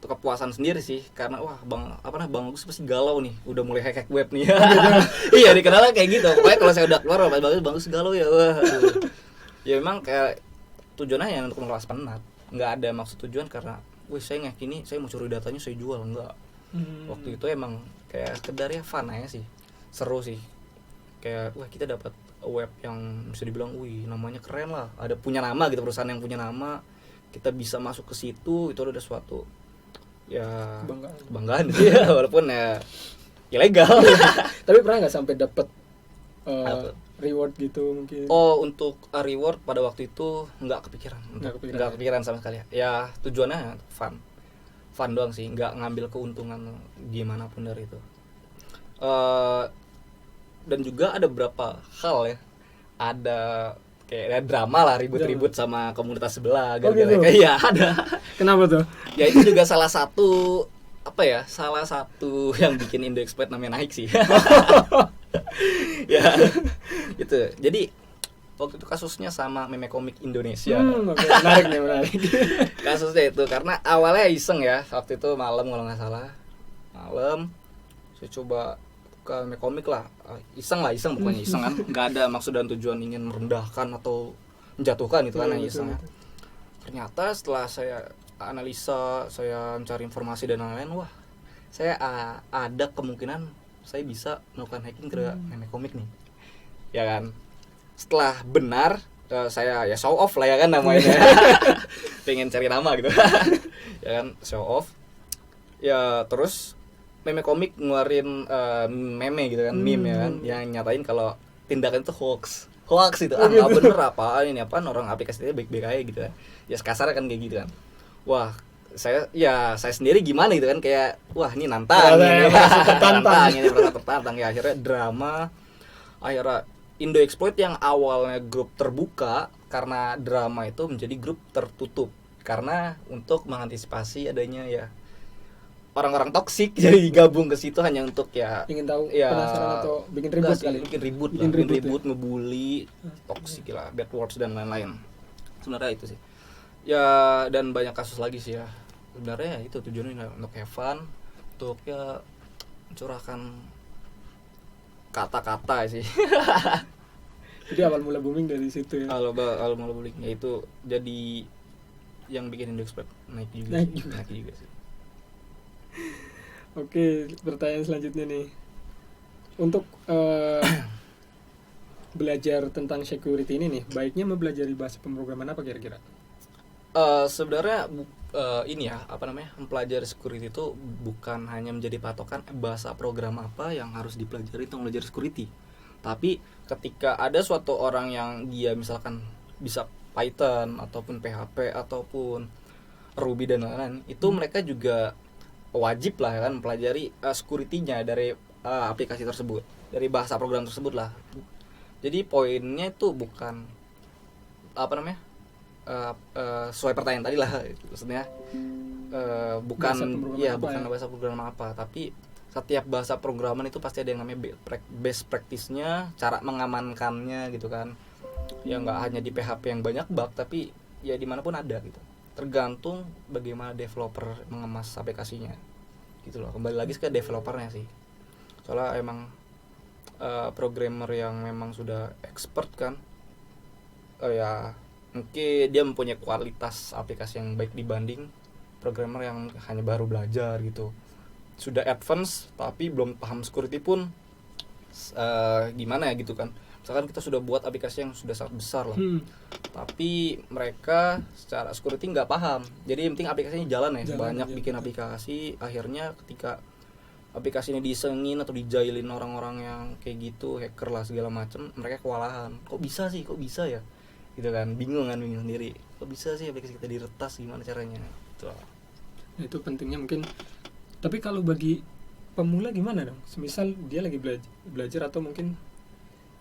itu kepuasan sendiri sih, karena wah Bang Agus pasti galau nih, udah mulai hack web nih. Iya, dikenalnya kayak gitu. Pokoknya kalau saya udah keluar Bang Agus galau ya. Wah. Ya memang kayak tujuannya untuk mengelas penat, nggak ada maksud tujuan karena wih saya ngack ini saya mau curi datanya saya jual, enggak. Waktu itu emang kayak sekedar ya fun aja sih, seru sih, kayak wah kita dapat web yang bisa dibilang wih namanya keren lah, ada punya nama gitu, perusahaan yang punya nama, kita bisa masuk ke situ, itu ada suatu ya kebanggaan ya, walaupun ya ilegal. Tapi pernah nggak sampai dapat reward gitu mungkin? Oh, untuk reward pada waktu itu nggak kepikiran sama sekali ya. Tujuannya fun doang sih, nggak ngambil keuntungan gimana pun dari itu. Dan juga ada beberapa hal ya, ada kayak drama lah, ribut-ribut sama komunitas sebelah gara-gara kayak ya ada. Kenapa tuh? Ya itu juga salah satu yang bikin Indo Exploit namanya naik sih. Ya gitu. Jadi waktu itu kasusnya sama meme komik Indonesia. Menarik. Kasusnya itu karena awalnya iseng ya, waktu itu malam kalau nggak salah, saya coba ke meme komik lah, iseng pokoknya iseng kan, nggak ada maksud dan tujuan ingin merendahkan atau menjatuhkan itu kan, iseng ya. Ternyata setelah saya analisa, saya mencari informasi dan lain-lain, wah saya ada kemungkinan saya bisa melakukan hacking ke meme komik nih, ya kan. Setelah benar, saya ya show off lah ya kan namanya. Pengen cari nama gitu. Ya kan, show off. Ya terus meme komik ngeluarin meme gitu kan, meme ya kan, yang nyatain kalau tindakan itu hoax itu nggak bener apaan orang aplikasinya baik-baik aja gitu kan. Ya kasar kan kayak gitu kan. Wah, saya sendiri gimana gitu kan, kayak wah ini nantang ini merasa tertantang ya. Akhirnya drama, akhirnya Indo Exploit yang awalnya grup terbuka, karena drama itu menjadi grup tertutup karena untuk mengantisipasi adanya ya orang-orang toksik jadi gabung ke situ hanya untuk ya ingin tahu, ya, penasaran atau bikin ribut enggak sih, kali. bikin ribut Bikin lah, bikin ribut ribut, ngebully, toksik lah, bad words dan lain-lain. Sebenarnya itu sih. Ya dan banyak kasus lagi sih ya. Sebenarnya itu tujuannya untuk have fun, untuk ya mencurahkan kata-kata sih. Jadi awal mula booming dari situ ya. Kalau mau bullying ya itu jadi yang bikin indeks naik juga. Naik juga sih. Oke, pertanyaan selanjutnya nih. Untuk belajar tentang security ini nih, baiknya mempelajari bahasa pemrograman apa kira-kira? Sebenarnya ini ya mempelajari security itu bukan hanya menjadi patokan bahasa program apa yang harus dipelajari untuk belajar security, tapi ketika ada suatu orang yang dia misalkan bisa Python ataupun PHP ataupun Ruby dan lain-lain, itu mereka juga wajib lah kan mempelajari security-nya dari aplikasi tersebut, dari bahasa program tersebut lah. Jadi poinnya itu bukan sesuai pertanyaan tadi lah, maksudnya bukan bahasa programan apa, tapi setiap bahasa programan itu pasti ada yang namanya best practice-nya, cara mengamankannya gitu kan. Ya nggak hanya di PHP yang banyak bug, tapi ya dimanapun ada gitu. Tergantung bagaimana developer mengemas aplikasinya gitu loh. Kembali lagi ke developernya sih, soalnya emang programmer yang memang sudah expert kan, ya mungkin dia mempunyai kualitas aplikasi yang baik dibanding programmer yang hanya baru belajar gitu, sudah advance tapi belum paham security pun gimana ya gitu kan. Misalkan kita sudah buat aplikasi yang sudah sangat besar lah, tapi mereka secara security nggak paham, jadi yang penting aplikasinya jalan ya. Banyak bikin aplikasi, akhirnya ketika aplikasi ini disengin atau dijailin orang-orang yang kayak gitu, hacker lah segala macam, mereka kewalahan. Kok bisa ya gitu kan, bingung sendiri, kok bisa sih aplikasi kita diretas, gimana caranya gitu. Nah, itu pentingnya mungkin. Tapi kalau bagi pemula gimana dong? Semisal dia lagi belajar atau mungkin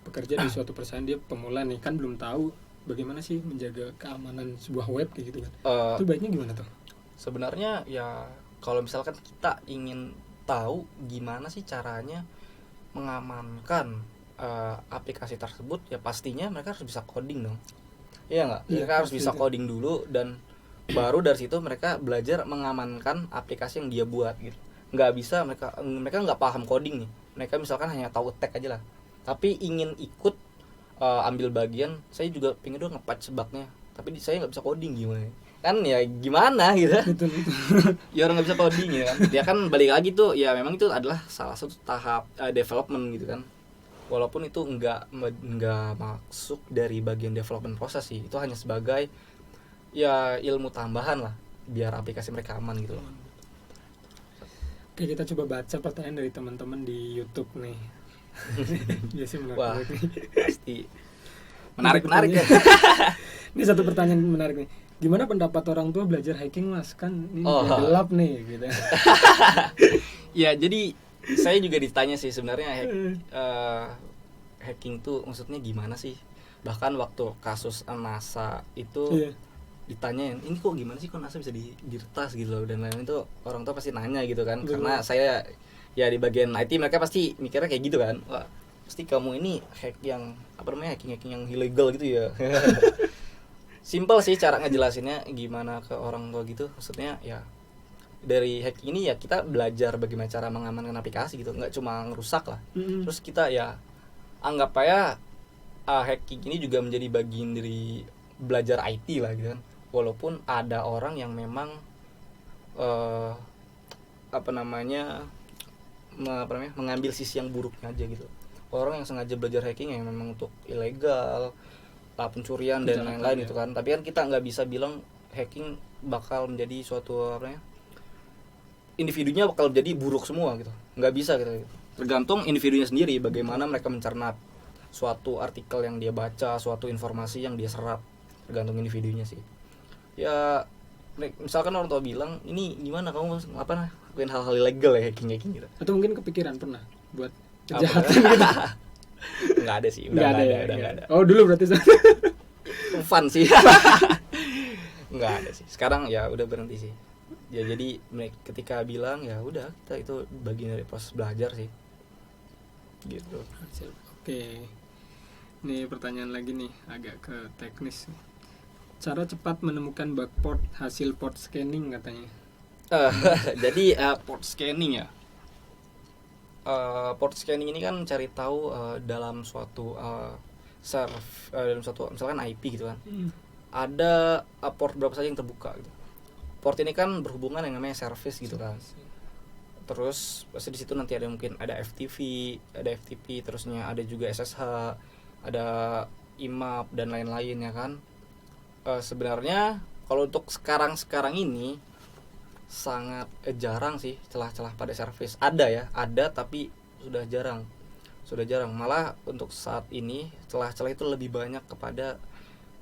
bekerja di suatu perusahaan, dia pemula nih kan, belum tahu bagaimana sih menjaga keamanan sebuah web kayak gitu kan. Itu baiknya gimana tuh? Sebenarnya ya kalau misalkan kita ingin tahu gimana sih caranya mengamankan aplikasi tersebut, ya pastinya mereka harus bisa coding dong. Iya nggak? Mereka harus bisa coding dulu, dan baru dari situ mereka belajar mengamankan aplikasi yang dia buat gitu. Nggak bisa mereka nggak paham coding nih. Mereka misalkan hanya tahu tag aja lah, tapi ingin ikut ambil bagian, saya juga pengen dong nge-patch bugnya, tapi saya nggak bisa coding, gimana kan, ya gimana gitu. Ya orang nggak bisa coding ya kan. Ya kan balik lagi tuh, ya memang itu adalah salah satu tahap development gitu kan. Walaupun itu nggak masuk dari bagian development proses sih, itu hanya sebagai ya ilmu tambahan lah biar aplikasi mereka aman gitu loh. Oke, kita coba baca pertanyaan dari teman-teman di YouTube nih. Biasanya Wah, menarik nih. pasti menarik ya. Ini satu pertanyaan menarik nih. Gimana pendapat orang tua belajar hacking, Mas? Kan ini udah gelap nih gitu. Ya, jadi saya juga ditanya sih sebenarnya hacking tuh maksudnya gimana sih? Bahkan waktu kasus NASA itu ditanyain, ini kok gimana sih kok NASA bisa diretas gitu loh, dan lain-lain, itu orang tua pasti nanya gitu kan. Karena saya ya di bagian IT, mereka pasti mikirnya kayak gitu kan. Wah, pasti kamu ini hack yang hacking yang ilegal gitu ya. Simple sih cara ngejelasinnya gimana ke orang tua gitu. Maksudnya ya dari hacking ini ya kita belajar bagaimana cara mengamankan aplikasi gitu, nggak cuma ngerusak lah. Terus kita ya anggap aja hacking ini juga menjadi bagian dari belajar IT lah gitu kan. Walaupun ada orang yang memang mengambil sisi yang buruknya aja gitu. Orang yang sengaja belajar hacking yang memang untuk ilegal, pencurian dan lain-lain gitu kan. Tapi kan kita nggak bisa bilang hacking bakal menjadi suatu individunya bakal jadi buruk semua gitu, nggak bisa gitu. Tergantung individunya sendiri bagaimana mereka mencerna suatu artikel yang dia baca, suatu informasi yang dia serap, tergantung individunya sih. Ya misalkan orang tua bilang, ini gimana kamu lakuin hal-hal ilegal ya, hacking gitu, atau mungkin kepikiran pernah buat kejahatan gitu. Nggak ada sih, udah nggak ada. Oh dulu berarti fun sih. Nggak ada sih, sekarang ya udah berhenti sih. Ya jadi ketika bilang ya udah, kita itu bagian dari proses belajar sih. Gitu. Oke. Ini pertanyaan lagi nih, agak ke teknis. Cara cepat menemukan bug port hasil port scanning katanya. Jadi port scanning ya. Port scanning ini kan cari tahu dalam suatu dalam suatu misalkan IP gitu kan. Ada port berapa saja yang terbuka gitu. Port ini kan berhubungan yang namanya service gitu kan. Terus pasti di situ nanti ada mungkin ada FTP, terusnya ada juga SSH, ada IMAP dan lain-lain ya kan. Sebenarnya kalau untuk sekarang ini sangat jarang sih celah-celah pada service. Ada tapi sudah jarang. Malah untuk saat ini celah-celah itu lebih banyak kepada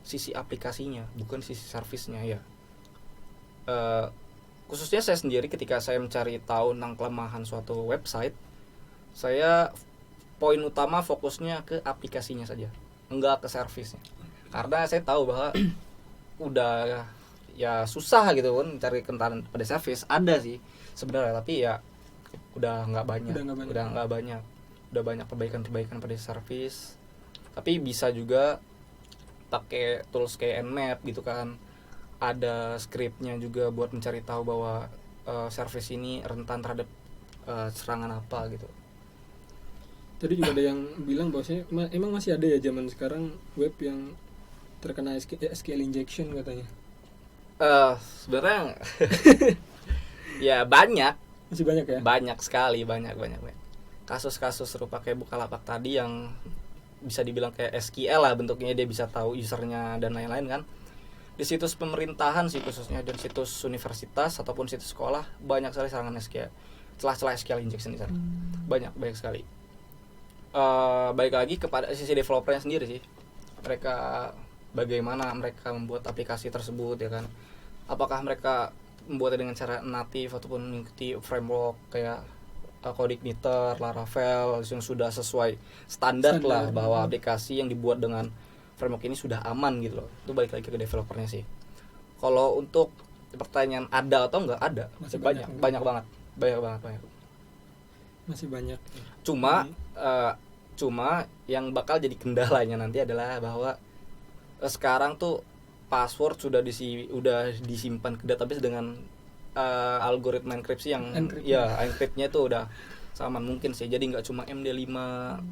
sisi aplikasinya, bukan sisi servicenya ya. Khususnya saya sendiri ketika saya mencari tahu tentang kelemahan suatu website, saya poin utama fokusnya ke aplikasinya saja, enggak ke servisnya. Karena saya tahu bahwa udah ya susah gitu kan cari kentalan pada servis. Ada sih sebenarnya, tapi ya udah nggak banyak. Udah banyak perbaikan pada servis. Tapi bisa juga pakai tools kayak Nmap gitu kan. Ada scriptnya juga buat mencari tahu bahwa servis ini rentan terhadap serangan apa gitu. Tadi juga ada yang bilang bahwasanya emang masih ada ya zaman sekarang web yang terkena SQL injection katanya. Sebenarnya ya banyak. Masih banyak ya? Banyak sekali, banyak. Kasus-kasus serupa kayak Bukalapak tadi yang bisa dibilang kayak SQL lah bentuknya, dia bisa tahu usernya dan lain-lain kan. Di situs pemerintahan sih khususnya, dan situs universitas ataupun situs sekolah banyak sekali serangan SQL, celah-celah SQL injection di sana. Banyak sekali. Balik lagi kepada sisi developernya sendiri sih, mereka bagaimana mereka membuat aplikasi tersebut ya kan. Apakah mereka membuatnya dengan cara native ataupun mengikuti framework kayak CodeIgniter, Laravel yang sudah sesuai standar lah, bahwa aplikasi yang dibuat dengan framework ini sudah aman gitu loh. Itu balik lagi ke developernya sih. Kalau untuk pertanyaan ada atau enggak, ada. Masih banyak banget. Masih banyak. Cuma yang bakal jadi kendalanya nanti adalah bahwa sekarang tuh password sudah disimpan ke database dengan algoritma enkripsi yang enkriptnya itu udah sama mungkin sih. Jadi nggak cuma MD5,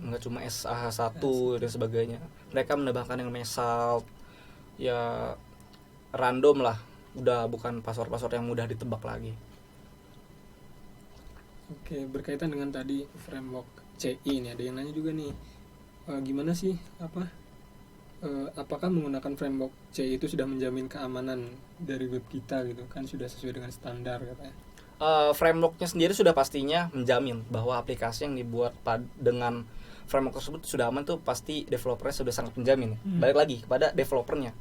nggak cuma SH1 dan sebagainya. Mereka menambahkan yang salt, ya random lah. Udah bukan password yang mudah ditebak lagi. Oke, berkaitan dengan tadi framework CI ini, ada yang nanya juga nih, gimana sih apakah menggunakan framework CI itu sudah menjamin keamanan dari web kita gitu kan, sudah sesuai dengan standar katanya? Frameworknya sendiri sudah pastinya menjamin bahwa aplikasi yang dibuat dengan framework tersebut sudah aman, tuh pasti developernya sudah sangat menjamin. Balik lagi kepada developernya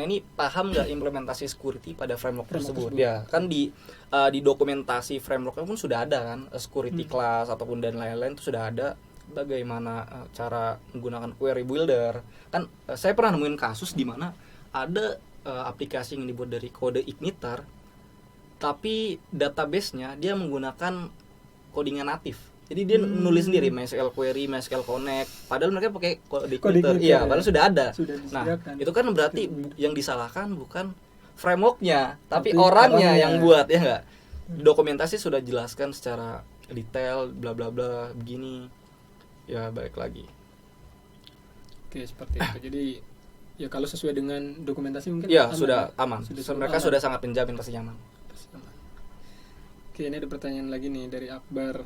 ini paham nggak implementasi security pada framework tersebut. Ya kan di dokumentasi frameworknya pun sudah ada kan security class ataupun dan lain-lain itu sudah ada. Bagaimana cara menggunakan query builder kan. Saya pernah nemuin kasus di mana ada aplikasi yang dibuat dari CodeIgniter, tapi database-nya dia menggunakan codingan natif. Jadi dia nulis sendiri MySQL query, MySQL connect, padahal mereka pakai CodeIgniter. Iya, padahal sudah ada. Nah, itu kan berarti yang disalahkan bukan frameworknya, tapi orangnya yang buat, ya enggak? Dokumentasi sudah jelaskan secara detail bla bla bla begini. Ya, balik lagi. Oke, seperti itu. Jadi ya kalau sesuai dengan dokumentasi mungkin ya sudah aman. Mereka sudah sangat menjamin pasti aman. Oke, ini ada pertanyaan lagi nih dari Akbar.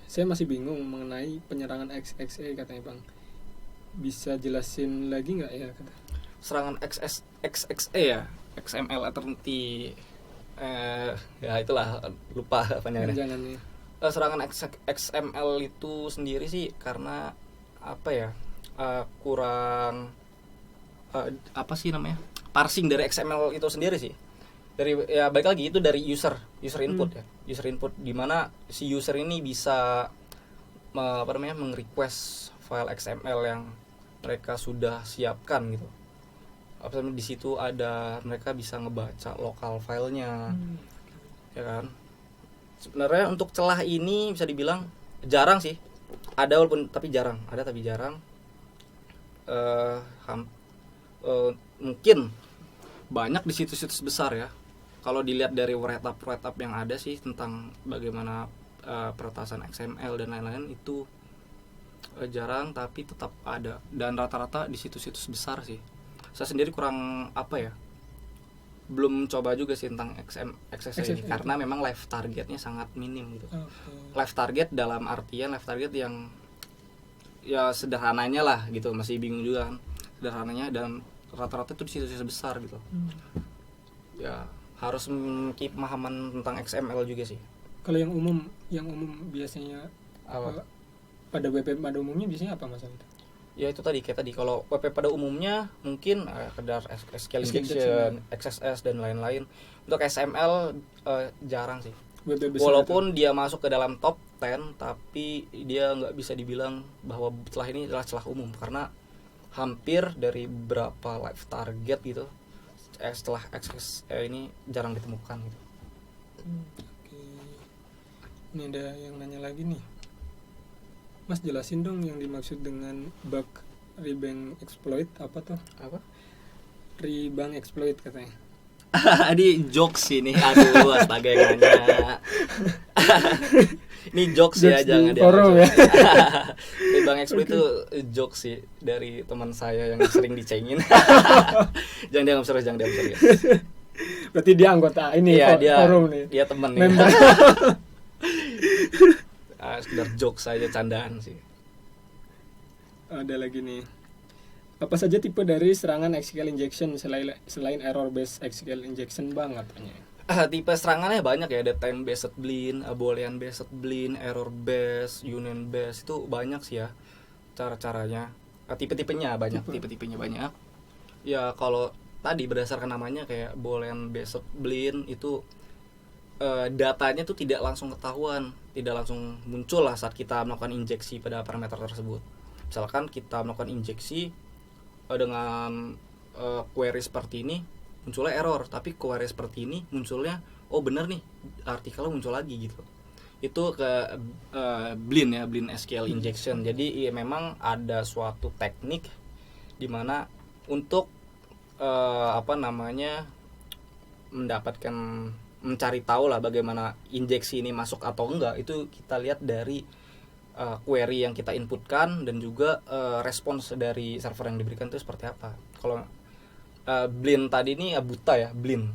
Saya masih bingung mengenai penyerangan XXE katanya Bang. Bisa jelasin lagi nggak ya? Serangan XXE ya, XML Eternity. Ya itulah, lupa panjangnya. Serangan XML itu sendiri sih karena apa ya? Kurang apa sih namanya? Parsing dari XML itu sendiri sih. Dari ya balik lagi itu dari user input ya. User input di mana si user ini bisa meng-request file XML yang mereka sudah siapkan gitu. Apa di situ ada mereka bisa ngebaca lokal filenya. ya kan. Sebenarnya untuk celah ini bisa dibilang jarang sih, ada walaupun tapi jarang, mungkin banyak di situs-situs besar ya. Kalau dilihat dari write-up yang ada sih tentang bagaimana peretasan XML dan lain-lain itu jarang, tapi tetap ada, dan rata-rata di situs-situs besar sih. Saya sendiri kurang belum coba juga sih tentang XSS ini, karena memang live targetnya sangat minim gitu. Live target dalam artian live target yang ya sederhananya lah gitu, masih bingung juga kan sederhananya, dan rata-rata itu di situs-situs besar gitu. Ya harus memiliki pemahaman tentang XML juga sih. Kalau yang umum biasanya pada WP pada umumnya biasanya apa masalah itu? Ya itu tadi kayak tadi, kalau WP pada umumnya mungkin sekedar SQL injection, XSS dan lain-lain. Untuk XML jarang sih. Walaupun dia masuk ke dalam top 10, tapi dia nggak bisa dibilang bahwa celah ini adalah celah umum, karena hampir dari beberapa live target gitu setelah XSS ini jarang ditemukan gitu. Oke. Ini ada yang nanya lagi nih. Mas jelasin dong yang dimaksud dengan bug rebank exploit apa tuh? Apa? Rebank exploit katanya. Ini jokes ini, aduh astaga yang nanya. Ini jokes ya, jangan forum ya. Bang Exploit itu jokes sih dari teman saya yang sering dicengin. Jangan dianggap serius. Berarti dia anggota ini ya, forum nih. Dia teman nih. Sekedar jokes saja, candaan sih. Ada lagi nih. Apa saja tipe dari serangan SQL injection selain error based SQL injection bang katanya? Tipe serangannya banyak ya, ada time based blind, boolean based blind, error based, union based, itu banyak sih ya cara-caranya. Tipe-tipenya banyak. Ya kalau tadi berdasarkan namanya kayak boolean based blind itu datanya tuh tidak langsung ketahuan, tidak langsung muncul lah saat kita melakukan injeksi pada parameter tersebut. Misalkan kita melakukan injeksi dengan query seperti ini, munculnya error, tapi query seperti ini munculnya bener nih, artikelnya muncul lagi gitu. Itu ke blind SQL injection. Jadi memang ada suatu teknik dimana untuk mencari tahu lah bagaimana injeksi ini masuk atau enggak, itu kita lihat dari query yang kita inputkan dan juga respons dari server yang diberikan itu seperti apa. Kalau blind tadi ini buta ya, blind,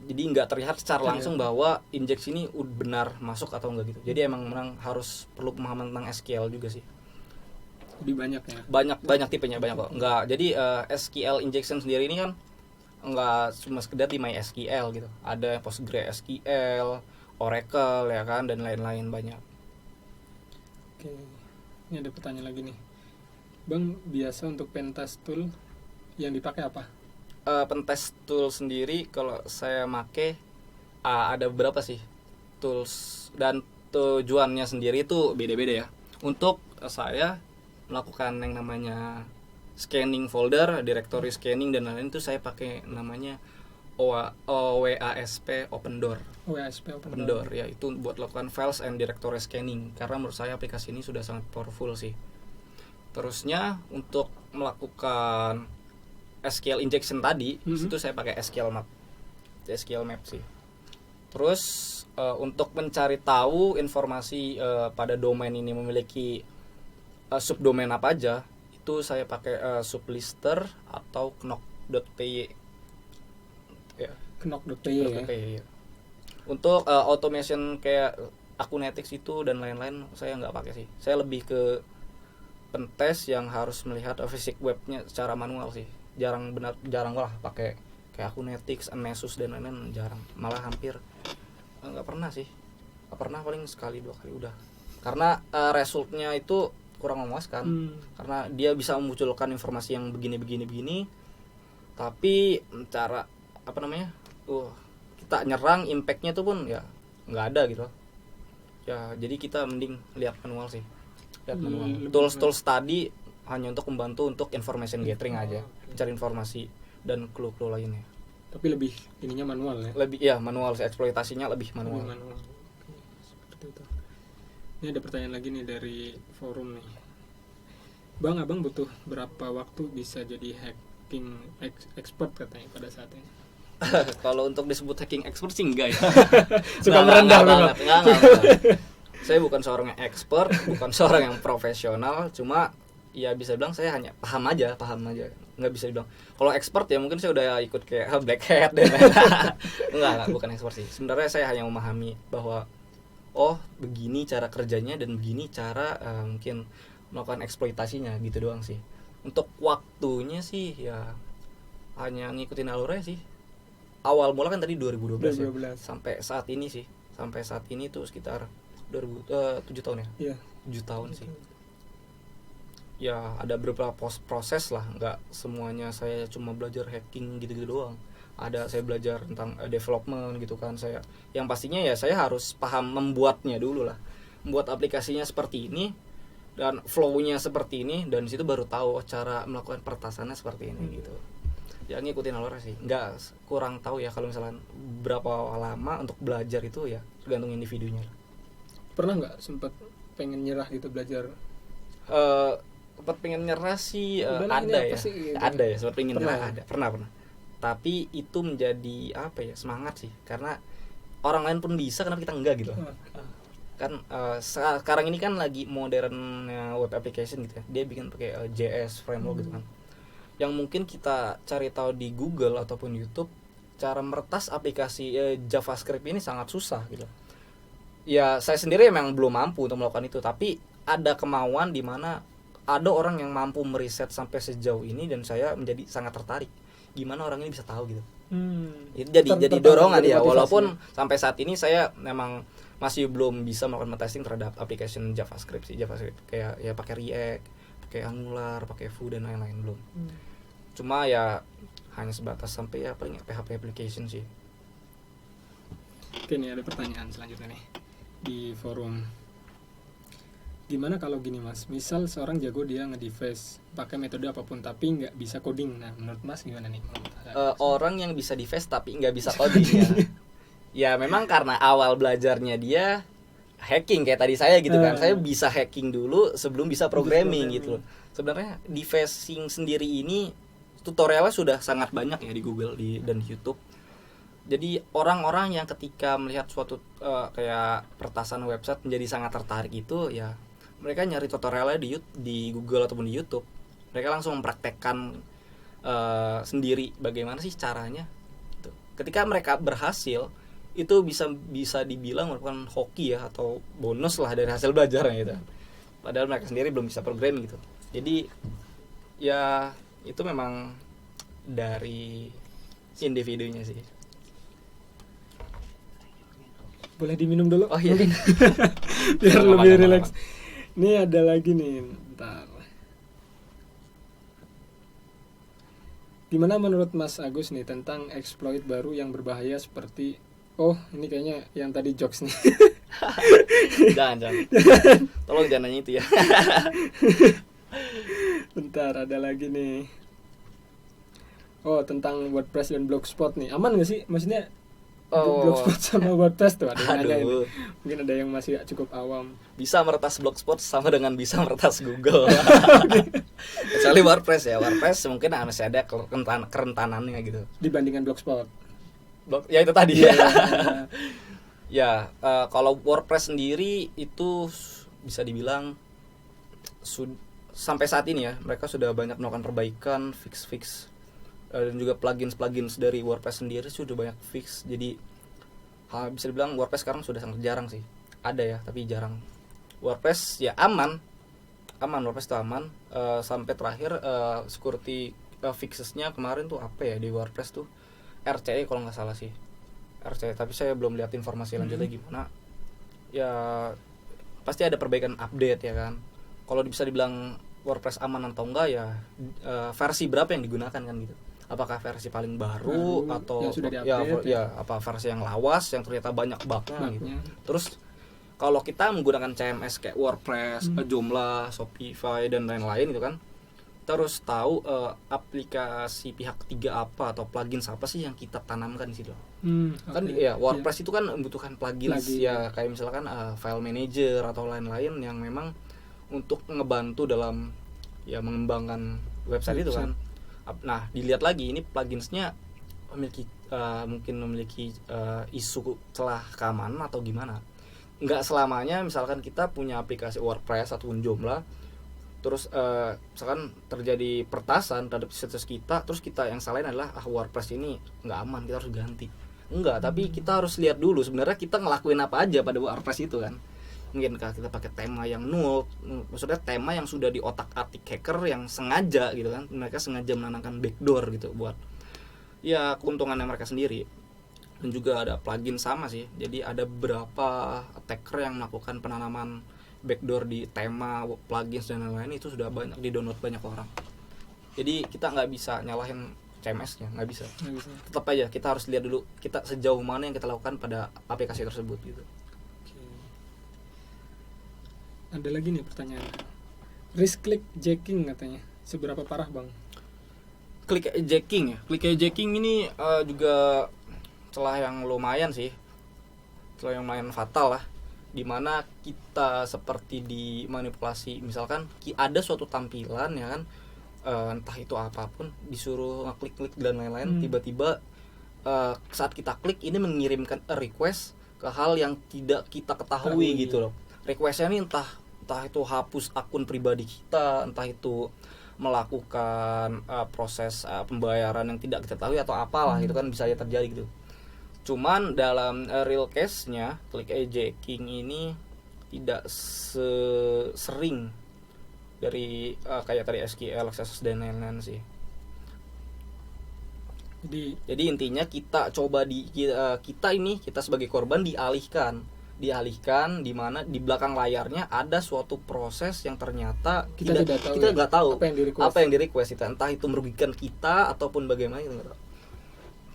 jadi nggak terlihat secara langsung bahwa injeksi ini benar masuk atau enggak gitu. Jadi emang harus perlu pemahaman tentang SQL juga sih. Lebih banyak ya? Banyak tipenya, banyak kok. Nggak, jadi SQL injection sendiri ini kan nggak cuma sekedar di MySQL gitu. Ada PostgreSQL, Oracle ya kan, dan lain-lain banyak. Oke, ini ada pertanyaan lagi nih, Bang. Biasa untuk pentest tool yang dipakai apa? Pentest tool sendiri kalau saya make ada beberapa sih tools, dan tujuannya sendiri itu beda-beda ya. Untuk saya melakukan yang namanya scanning folder, directory scanning dan lain-lain, itu saya pakai namanya OWASP Open Door. Open Door ya, itu buat lakukan files and directory scanning, karena menurut saya aplikasi ini sudah sangat powerful sih. Terusnya untuk melakukan SQL injection tadi, itu saya pakai SQL map sih. Terus untuk mencari tahu informasi pada domain ini memiliki subdomain apa aja, itu saya pakai sublister atau knock.py ya. Knock.py ya. Untuk automation kayak Akunetics itu dan lain-lain saya nggak pakai sih. Saya lebih ke pentest yang harus melihat fisik webnya secara manual sih. Jarang lah pakai kayak Akunetics, Nessus dan lain-lain, jarang. Malah hampir nggak pernah sih. Nggak pernah, paling sekali 2 kali udah. Karena resultnya itu kurang memuaskan. Karena dia bisa memunculkan informasi yang begini, tapi cara kita nyerang impactnya tuh pun ya nggak ada gitu ya. Jadi kita mending lihat manual sih, tools tadi hanya untuk membantu untuk information gathering aja, mencari informasi dan clue lainnya. Tapi lebih ininya manual ya. Lebih ya manual sih, eksploitasinya lebih Lebih manual. manual. Oke, seperti itu. Ini ada pertanyaan lagi nih dari forum nih. Bang, abang butuh berapa waktu bisa jadi hacking expert katanya pada saat ini? Kalau untuk disebut hacking expert sih enggak ya. Suka Nggak, merendah nggak memang. banget, nggak. Saya bukan seorang yang expert, bukan seorang yang profesional, cuma ya bisa bilang saya hanya paham aja, nggak bisa dibilang kalau expert ya mungkin saya udah ikut kayak black hat dan enggak, bukan expert sih. Sebenarnya saya hanya memahami bahwa oh begini cara kerjanya dan begini cara mungkin melakukan eksploitasinya gitu doang sih. Untuk waktunya sih ya hanya ngikutin alurnya sih. Awal mula kan tadi 2012 ya. 2012. Sampai saat ini sih. Sampai saat ini tuh sekitar 7 tahun ya. Iya. 7 tahun sih. Ya ada beberapa proses lah, nggak semuanya saya cuma belajar hacking gitu-gitu doang. Ada saya belajar tentang development gitu kan, saya yang pastinya ya saya harus paham membuatnya dulu lah, membuat aplikasinya seperti ini dan flow-nya seperti ini, dan di situ baru tahu cara melakukan peretasannya seperti ini gitu. Ya ngikutin alurnya sih, nggak kurang tahu ya kalau misalnya berapa lama untuk belajar itu ya tergantung individunya. Pernah nggak sempat pengen nyerah gitu belajar? Sempat pengen nyerah sih Udahlah, ini ada apa ya, sih, gitu. ada ya sempat pengen Pernah nyerah, ya? ada pernah. Tapi itu menjadi apa ya, semangat sih, karena orang lain pun bisa, kenapa kita enggak gitu kan. Sekarang ini kan lagi modern web application gitu ya, dia bikin pakai JS framework gitu kan, yang mungkin kita cari tahu di Google ataupun YouTube, cara meretas aplikasi JavaScript ini sangat susah gitu. Ya saya sendiri memang belum mampu untuk melakukan itu, tapi ada kemauan di mana ada orang yang mampu meriset sampai sejauh ini, dan saya menjadi sangat tertarik gimana orang ini bisa tahu gitu. Itu jadi dorongan ya, walaupun sampai saat ini saya memang masih belum bisa melakukan testing terhadap application JavaScript sih, kayak ya pakai React, pakai Angular, pakai Vue dan lain-lain belum. Cuma ya hanya sebatas sampai ya paling PHP application sih. Oke, nih ada pertanyaan selanjutnya nih di forum. Gimana kalau gini mas, misal seorang jago dia nge-device pakai metode apapun tapi nggak bisa coding, nah menurut mas gimana nih? Orang yang bisa device tapi nggak bisa coding ya. Ya memang karena awal belajarnya dia hacking kayak tadi saya gitu kan. Saya bisa hacking dulu sebelum bisa programming gitu loh. Sebenarnya devising sendiri ini tutorialnya sudah sangat banyak ya di Google dan di YouTube. Jadi orang-orang yang ketika melihat suatu kayak peretasan website menjadi sangat tertarik itu ya, mereka nyari tutorialnya di Google ataupun di YouTube. Mereka langsung mempraktekkan sendiri bagaimana sih caranya. Gitu. Ketika mereka berhasil, itu bisa dibilang merupakan hoki ya, atau bonus lah dari hasil belajarnya gitu. Padahal mereka sendiri belum bisa programming gitu. Jadi ya itu memang dari individunya sih. Boleh diminum dulu? Oh iya. Biar Lama, lebih lama, rileks. lama. Ini ada lagi nih, bentar. Gimana menurut Mas Agus nih tentang exploit baru yang berbahaya seperti, oh ini kayaknya yang tadi jokes nih. Jangan. Tolong jangan nanya itu ya. Bentar, ada lagi nih. Oh, tentang WordPress dan Blogspot nih. Aman gak sih? Maksudnya Blogspot sama WordPress tuh ada yang nanya ini. Mungkin ada yang masih cukup awam. Bisa meretas Blogspot sama dengan bisa meretas Google. Kecuali WordPress ya. WordPress mungkin masih ada kerentanannya gitu. Dibandingkan Blogspot. Ya itu tadi. Iya. Ya, kalau WordPress sendiri itu bisa dibilang sampai saat ini ya, mereka sudah banyak melakukan perbaikan, fix dan juga plugins dari WordPress sendiri sudah banyak fix. Jadi bisa dibilang WordPress sekarang sudah sangat jarang sih. Ada ya, tapi jarang. WordPress ya aman. WordPress itu aman. Sampai terakhir security fixesnya kemarin tuh apa ya di WordPress tuh, RCE kalau nggak salah sih. RCE, tapi saya belum lihat informasi lanjutnya gimana. Ya pasti ada perbaikan update ya kan. Kalau bisa dibilang WordPress aman atau enggak ya versi berapa yang digunakan kan gitu. Apakah versi paling baru atau yang sudah diupdate, ya apa versi yang lawas yang ternyata banyak bugnya gitu. Terus kalau kita menggunakan CMS kayak WordPress, Joomla, Shopify dan lain-lain gitu kan, kita harus tahu aplikasi pihak ketiga apa atau plugin apa sih yang kita tanamkan di situ. Kan ya WordPress itu kan membutuhkan plugin ya, kayak misalkan file manager atau lain-lain yang memang untuk ngebantu dalam ya mengembangkan website itu kan. Nah, dilihat lagi ini pluginsnya mungkin memiliki isu celah keamanan atau gimana. Nggak selamanya misalkan kita punya aplikasi WordPress ataupun Joomla, terus misalkan terjadi pertasan terhadap situs kita, terus kita yang salahin adalah WordPress ini nggak aman, kita harus ganti. Enggak, tapi kita harus lihat dulu sebenarnya kita ngelakuin apa aja pada WordPress itu kan. Mungkinkah kita pakai tema yang null, maksudnya tema yang sudah di otak-atik hacker yang sengaja gitu kan, mereka sengaja menanamkan backdoor gitu buat ya keuntungannya mereka sendiri. Dan juga ada plugin sama sih, jadi ada beberapa attacker yang melakukan penanaman backdoor di tema, plugins dan lain-lain, itu sudah banyak di-download banyak orang. Jadi kita nggak bisa nyalahin CMS-nya, nggak bisa. Tetap aja kita harus lihat dulu kita sejauh mana yang kita lakukan pada aplikasi tersebut gitu. Ada lagi nih pertanyaan. Risk click jacking katanya, seberapa parah bang? Click jacking ya, click jacking ini juga celah yang lumayan sih, celah yang lumayan fatal lah, dimana kita seperti dimanipulasi. Misalkan ada suatu tampilan ya kan, entah itu apapun, disuruh ngeklik-klik dan lain-lain, tiba-tiba saat kita klik ini mengirimkan request ke hal yang tidak kita ketahui gitu loh. Requestnya ini entah itu hapus akun pribadi kita, entah itu melakukan proses pembayaran yang tidak kita ketahui atau apalah, itu kan bisa aja terjadi gitu. Cuman dalam real case-nya click jacking ini tidak sering dari kayak tadi SQL, XSS dan lain-lain sih. Jadi intinya kita coba kita sebagai korban dialihkan di mana di belakang layarnya ada suatu proses yang ternyata kita nggak tahu apa yang di request itu, entah itu merugikan kita ataupun bagaimana, kita nggak tahu.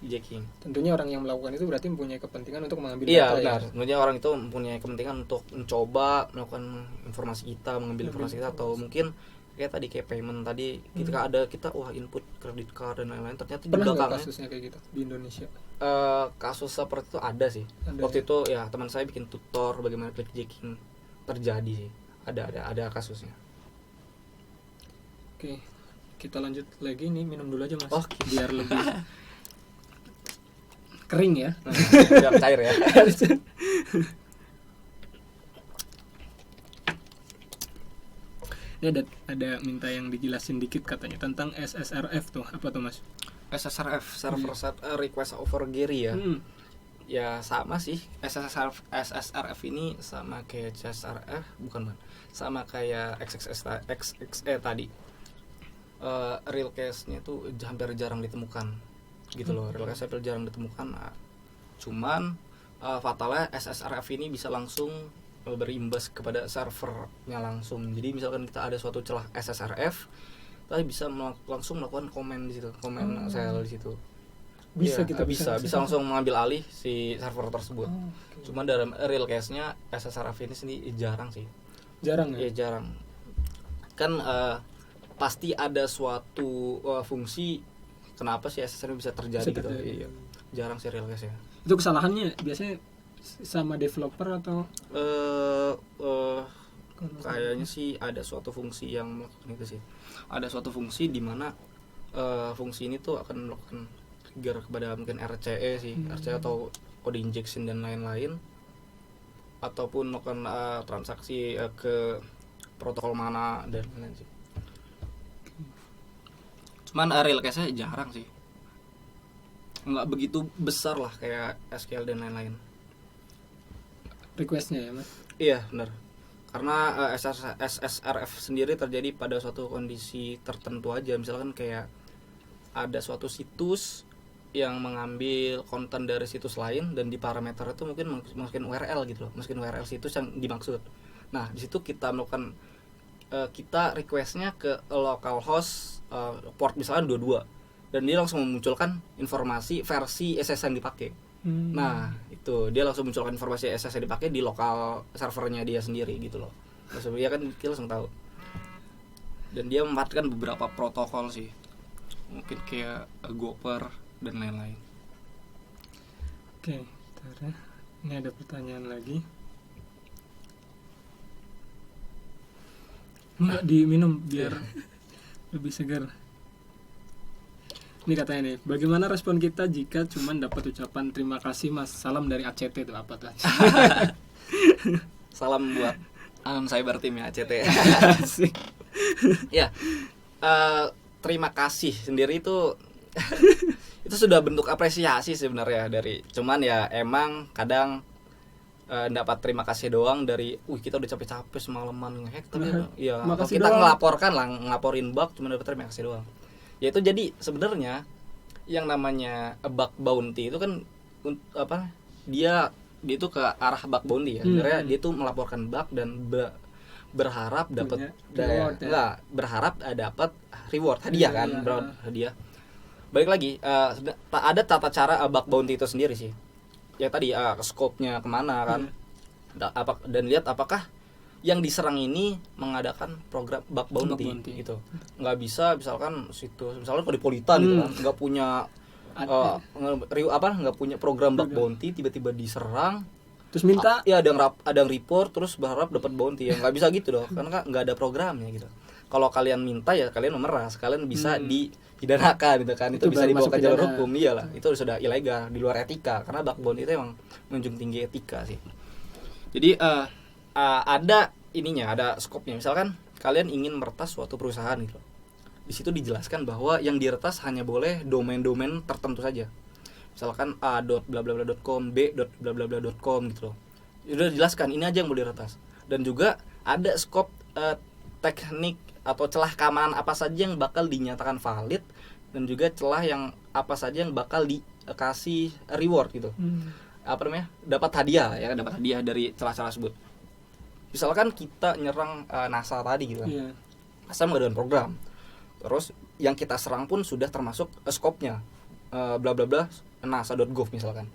Jacking. Tentunya orang yang melakukan itu berarti mempunyai kepentingan untuk mengambil data. Iya benar. Tentunya orang itu mempunyai kepentingan untuk mencoba melakukan informasi kita, mengambil informasi kita, atau mungkin kayak payment tadi kita input kredit card dan lain-lain, ternyata di belakangnya kasusnya kayak gitu di Indonesia. Kasus seperti itu ada sih. Waktu itu ya teman saya bikin tutor bagaimana click jacking terjadi sih. Ada kasusnya. Oke. Kita lanjut lagi nih, minum dulu aja Mas. Biar lebih kering ya. Biar cair ya. Ini ada minta yang dijelasin dikit katanya tentang SSRF tuh. Apa tuh Mas? SSRF, server set request over GRI ya. Ya sama sih. SSRF ini sama kayak CSRF, bukan. Sama kayak XXE tadi. Real case-nya tuh hampir jarang ditemukan. Gitu loh. Real case hampir jarang ditemukan. Cuman fatalnya SSRF ini bisa langsung berimbas kepada servernya langsung. Jadi misalkan kita ada suatu celah SSRF, kita bisa langsung melakukan komen di situ, komen sel di situ. Bisa langsung mengambil alih si server tersebut. Cuman dalam real case-nya SSRF ini sendiri jarang sih. Jarang ya? Iya jarang. Kan pasti ada suatu fungsi kenapa sih SSRF bisa terjadi gitu. Iya. Jarang sih real case-nya. Itu kesalahannya biasanya sama developer atau kayaknya sih ada suatu fungsi yang melakukan itu sih. Ada suatu fungsi di mana fungsi ini tuh akan melakukan trigger kepada mungkin RCE sih, RCE atau code injection dan lain-lain, ataupun melakukan transaksi ke protokol mana dan lain-lain sih. Cuman real case-nya jarang sih, nggak begitu besar lah kayak SQL dan lain-lain. Requestnya ya Mas? Iya benar. Karena SSRF sendiri terjadi pada suatu kondisi tertentu aja. Misalkan kayak ada suatu situs yang mengambil konten dari situs lain dan di parameter itu mungkin masukin URL gitu loh, masukin URL situs yang dimaksud. Nah di situ kita melakukan kita requestnya ke localhost port misalkan 22, dan dia langsung memunculkan informasi versi SS yang dipakai. Nah itu dia langsung munculkan informasi SS yang dipakai di lokal servernya dia sendiri gitu loh. Maksudnya ya kan kita langsung tahu. Dan dia memanfaatkan beberapa protokol sih, mungkin kayak Gopher dan lain-lain. Oke, bentar ya. Ini ada pertanyaan lagi. Enggak diminum biar lebih segar. Ini katanya nih, bagaimana respon kita jika cuman dapat ucapan terima kasih Mas, salam dari ACT itu apa tuh? Salam buat Anon Cyber Team ya, ACT. Asik. Ya, terima kasih sendiri itu itu sudah bentuk apresiasi sebenarnya dari, cuman ya emang kadang dapat terima kasih doang dari, kita udah capek-capek semalaman ngehack, tapi ya atau kita doang. ngelaporin bug cuma dapat terima kasih doang. Ya itu jadi sebenarnya yang namanya bug bounty itu kan dia itu ke arah bug bounty ya. Sebenarnya dia itu melaporkan bug dan berharap dapat berharap dapat reward, hadiah kan, hadiah. Balik lagi, ada tata cara bug bounty itu sendiri sih. Ya tadi scope-nya kemana kan, dan lihat apakah yang diserang ini mengadakan program bug bounty gitu. Nggak bisa misalkan misalnya Polipolitan gitu kan, nggak punya nggak punya program bug bounty, tiba-tiba diserang terus minta ada yang report terus berharap dapat bounty, ya nggak bisa gitu dong, karena nggak ada programnya gitu. Kalau kalian minta ya kalian memeras, kalian bisa dipidanakan gitu kan, itu bisa dibawa ke jalur hukum, iyalah itu sudah ilegal, di luar etika, karena bug bounty itu emang menjunjung tinggi etika sih. Jadi ada ininya, ada skopnya. Misalkan kalian ingin meretas suatu perusahaan gitu, di situ dijelaskan bahwa yang diretas hanya boleh domain-domain tertentu saja. Misalkan a.blablabla.com, b.blablabla.com gitu loh. Sudah dijelaskan ini aja yang boleh diretas. Dan juga ada skop teknik atau celah keamanan apa saja yang bakal dinyatakan valid, dan juga celah yang apa saja yang bakal dikasih reward gitu. Dapat hadiah ya, dapat hadiah dari celah-celah tersebut. Misalkan kita nyerang NASA tadi gitu kan. NASA mengadakan program. Terus yang kita serang pun sudah termasuk skopnya. Bla bla bla nasa.gov misalkan.